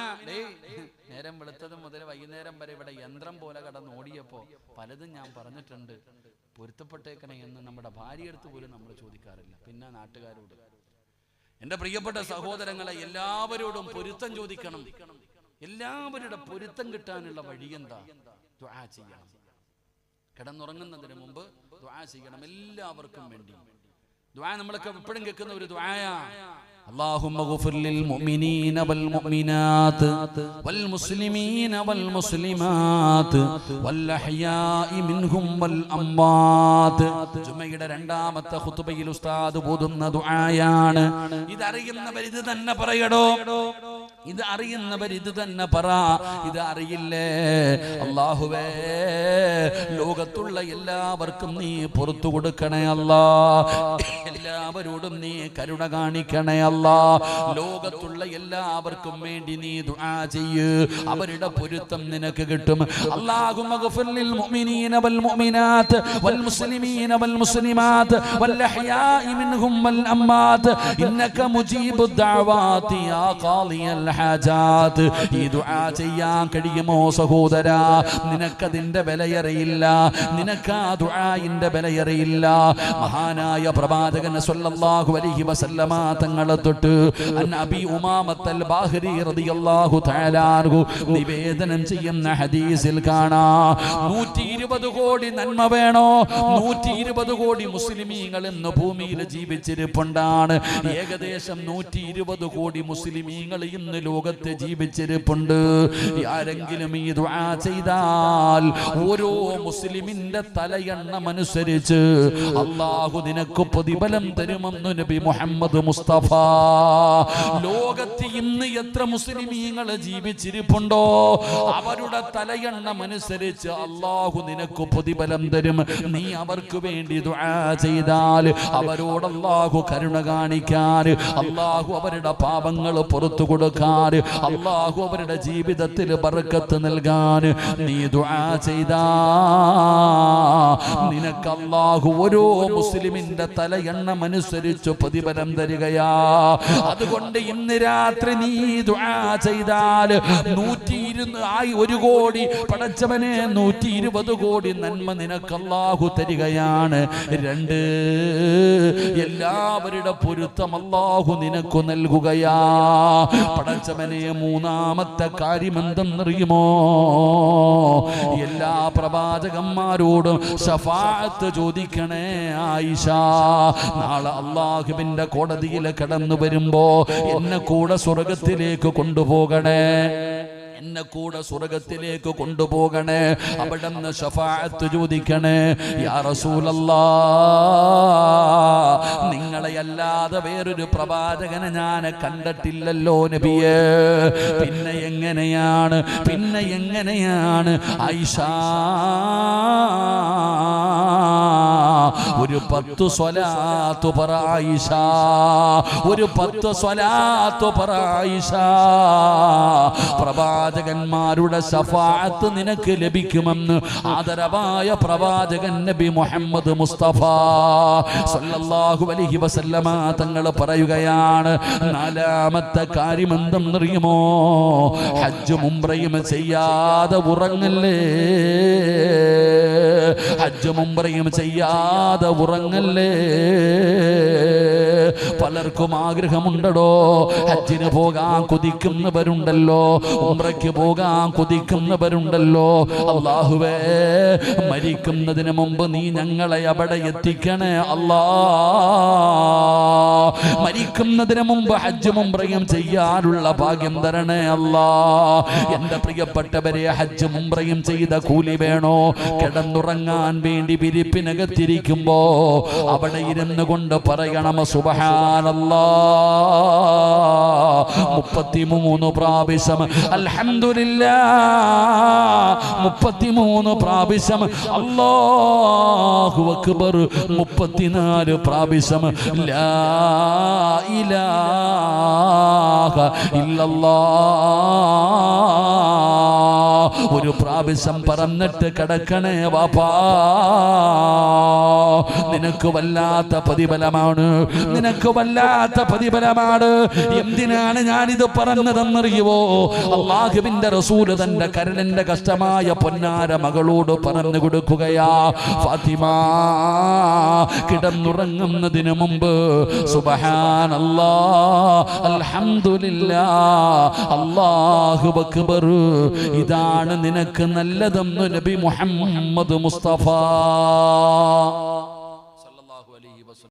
നേരം വെളുത്തത് മുതൽ വൈകുന്നേരം വരെ ഇവിടെ യന്ത്രം പോലെ കടന്ന് ഓടിയപ്പോ പലതും ഞാൻ പറഞ്ഞിട്ടുണ്ട്, പൊരുത്തപ്പെട്ടേക്കണേ എന്ന് നമ്മുടെ ഭാര്യയെടുത്ത് പോലും നമ്മൾ ചോദിക്കാറില്ല. പിന്നെ നാട്ടുകാരോട്. എന്റെ പ്രിയപ്പെട്ട സഹോദരങ്ങളെ, എല്ലാവരോടും പൊരുത്തം ചോദിക്കണം. എല്ലാവരുടെ പൊരുത്തം കിട്ടാനുള്ള വഴി എന്താ? ദുആ ചെയ്യണം. കിടന്നുറങ്ങുന്നതിന് മുമ്പ് ദുആ ചെയ്യണം, എല്ലാവർക്കും വേണ്ടി. ദുആ നമ്മളൊക്കെ എപ്പോഴും കേൾക്കുന്ന ഒരു ദുആയാ. اللهم اغفر للمؤمنين والمؤمنات والمسلمين والمسلمات والأحياء منهم والأموات. ജുമയുടെ 2ാമത്തെ ഖുതുബയിൽ ഉസ്താദ് ഓതുന്ന ദുആയാണ്. ഇത് അറിയുന്നവർ ഇത് തന്നെ പറയടോ. ഇത് അറിയുന്നവർ ഇത് തന്നെ പറ. ഇത് അറിയില്ലേ? അല്ലാഹുവേ, ലോകത്തുള്ള എല്ലാവർക്കും നീ പുറത്തു കൊടുക്കണേ അല്ലാ. എല്ലാവരോടും നീ കരുണ കാണിക്കണേ അല്ലാ. ലോകത്തുള്ള എല്ലാവർക്കും വേണ്ടി നീ ദുആ ചെയ്യ്. അവരുടെ പൊരുത്തം നിനക്ക് കിട്ടും. അല്ലാഹുമ്മ ഗഫിർ ലിൽ മുഅ്മിനീന വൽ മുഅ്മിനാത്ത് വൽ മുസ്ലിമീന വൽ മുസ്ലിമാത്ത് വൽ അഹ്യാഇ മിൻഹും വൽ അമ്മാത്ത് ഇന്നക മുജീബുദ് ദഅവാതി യാ ഖാലിയൽ ഹാജാത്ത്. ഈ ദുആ ചെയ്യാൻ കഴിയുമോ സഹോദരാ? നിനക്കതിന്റെ വിലയറിയില്ല. നിനക്ക് ആ ദുആഇന്റെ വിലയറിയില്ല. മഹാനായ പ്രവാചകൻ സ്വല്ലല്ലാഹു അലൈഹി വസല്ലമ തങ്ങളെ തൊട്ട് അബീ ഉമാമത്തൽ ബാഹിരി റളിയല്ലാഹു തആല അൻഹു നിവേദനം ചെയ്യുന്ന ഹദീസിൽ കാണാം, 120 കോടി നന്മ വേണോ? 120 കോടി മുസ്ലിമീങ്ങൾ ഇന്ന് ഭൂമിയിൽ ജീവിച്ചിരിപ്പുണ്ടാണ്. ഏകദേശം 120 കോടി മുസ്ലിമീങ്ങൾ ഇന്ന് ലോകത്ത് ജീവിച്ചിരിപ്പുണ്ട്. ആരെങ്കിലും ഈ ദുആ ചെയ്താൽ ഓരോ മുസ്ലിമിന്റെ തലയെണ്ണമനുസരിച്ച് അല്ലാഹു നിനക്ക് പ്രതിഫലം തരുമെന്ന് നബി മുഹമ്മദ് മുസ്തഫ. ലോകത്ത് ഇന്ന് എത്ര മുസ്ലിമീങ്ങൾ ജീവിച്ചിരിപ്പുണ്ടോ അവരുടെ തലയെണ്ണമനുസരിച്ച് അല്ലാഹു നിനക്ക് പ്രതിഫലം തരും. നീ അവർക്ക് വേണ്ടി ദുആ ചെയ്താൽ അവരോട് അല്ലാഹു കരുണ കാണിക്കാൻ, അല്ലാഹു അവരുടെ പാപങ്ങൾ പുറത്തു കൊടുക്കാൻ കൊടുക്കാൻ, അല്ലാഹു അവരുടെ ജീവിതത്തിൽ ബർക്കത്ത് നൽകാൻ നീ ദുആ ചെയ്താ നിനക്ക് അല്ലാഹു ഓരോ മുസ്ലിമിന്റെ തലയെണ്ണം അനുസരിച്ച് പ്രതിഫലം തരികയാ. അതുകൊണ്ട് ഇന്ന് രാത്രി നീ ദുആ ചെയ്താൽ 1 കോടി പടച്ചവനെ 120 കോടി നന്മ നിനക്ക് അല്ലാഹു തരികയാണ്. 2 എല്ലാവരുടെ പൊരുത്തം അല്ലാഹു നിനക്ക് നൽകുകയാ. പടച്ചവനെ മൂന്നാമത്തെ കാര്യം എന്തെന്നറിയുമോ? എല്ലാ പ്രവാചകന്മാരോടും ശഫാഅത്ത് ചോദിക്കണേ ആയിഷ. നാളെ അല്ലാഹുവിന്റെ കോടതിയിൽ കടന്നു വരുമ്പോ എന്നെ കൂടെ സ്വർഗത്തിലേക്ക് കൊണ്ടുപോകണേ, എന്നെ കൂടെ സ്വർഗത്തിലേക്ക് കൊണ്ടുപോകണേ. അവിടെ നിന്ന് ശഫാഅത്ത് ചോദിക്കണേ. യാ റസൂലല്ലാഹ്, നിങ്ങളെ അല്ലാതെ വേറൊരു പ്രവാചകനെ ഞാൻ കണ്ടിട്ടില്ലല്ലോ നബിയേ. പിന്നെ എങ്ങനെയാണ് ആയിഷ ഒരു 10 സ്വലാത്ത് പറ ആയിഷ, ഒരു 10 സ്വലാത്ത് പറ ആയിഷ. പ്രവാചകന്മാരുടെ ശഫാഅത്ത് നിനക്ക് ലഭിക്കുമെന്ന് ആദരവായ പ്രവാചകൻ നബി മുഹമ്മദ് മുസ്തഫ സല്ലല്ലാഹു അലൈഹി വസല്ലമ തങ്ങൾ പറയുകയാണ്. 4ാമത്തെ കാര്യം എന്തെന്നറിയുമോ? ഹജ്ജും ഉംറയും ചെയ്യാതെ ഉറങ്ങല്ലേ, ഹജ്ജും ഉംറയും ചെയ്യാതെ ഉറങ്ങല്ലേ. പലർക്കും ആഗ്രഹമുണ്ടോ? ഹജ്ജിന് പോകാൻ കൊതിക്കുന്നവരുണ്ടല്ലോ, ഉംറയ്ക്ക് പോകാൻ കൊതിക്കുന്നവരുണ്ടല്ലോ. അല്ലാഹുവേ, മരിക്കുന്നതിന് മുമ്പ് നീ ഞങ്ങളെ അവിടെ എത്തിക്കണേ അല്ലാ. മരിക്കുന്നതിന് മുമ്പ് ഹജ്ജും ഉംറയും ചെയ്യാനുള്ള ഭാഗ്യം തരണേ അല്ലാ. എന്റെ പ്രിയപ്പെട്ടവരെ, ഹജ്ജും ഉംറയും ചെയ്ത കൂലി വേണോ? കിടന്നുറങ്ങാൻ വേണ്ടി വിരിപ്പിനകത്തിരിക്കുമ്പോ അവിടെ ഇരുന്ന് കൊണ്ട് പറയണം സുബ്ഹാനല്ലാഹ് 33 പ്രാവശ്യം, അൽഹംദുലില്ലാഹ് 33 പ്രാവശ്യം, അല്ലാഹു അക്ബർ 34 പ്രാവശ്യം, ലാ ഇലാഹ ഇല്ലല്ലാഹ് ഒരു പ്രാവശ്യം പറഞ്ഞിട്ട് കിടക്കണേ വാപ്പാ. നിനക്ക് വല്ലാത്ത പ്രതിഫലമാണ്, നിനക്ക് വല്ലാത്ത പ്രതിഫലമാണ്. എന്തിനാണ് ഞാനിത് പറഞ്ഞതെന്നറിയുവോ? അല്ലാഹുവിന്റെ റസൂൽ തന്റെ കരളിന്റെ കഷ്ടമായ പൊന്നാര മകളോട് പറഞ്ഞു കൊടുക്കുകയാ. ഫാത്തിമ കിടന്നുറങ്ങുന്നതിന് മുമ്പ് സുബ്ഹാനല്ലാഹ് അൽഹംദുലില്ലാഹ് അല്ലാഹു അക്ബർ, ഇതാണ് നിനക്ക് നല്ലതെന്ന് നബി മുഹമ്മദ് മുസ്തഫ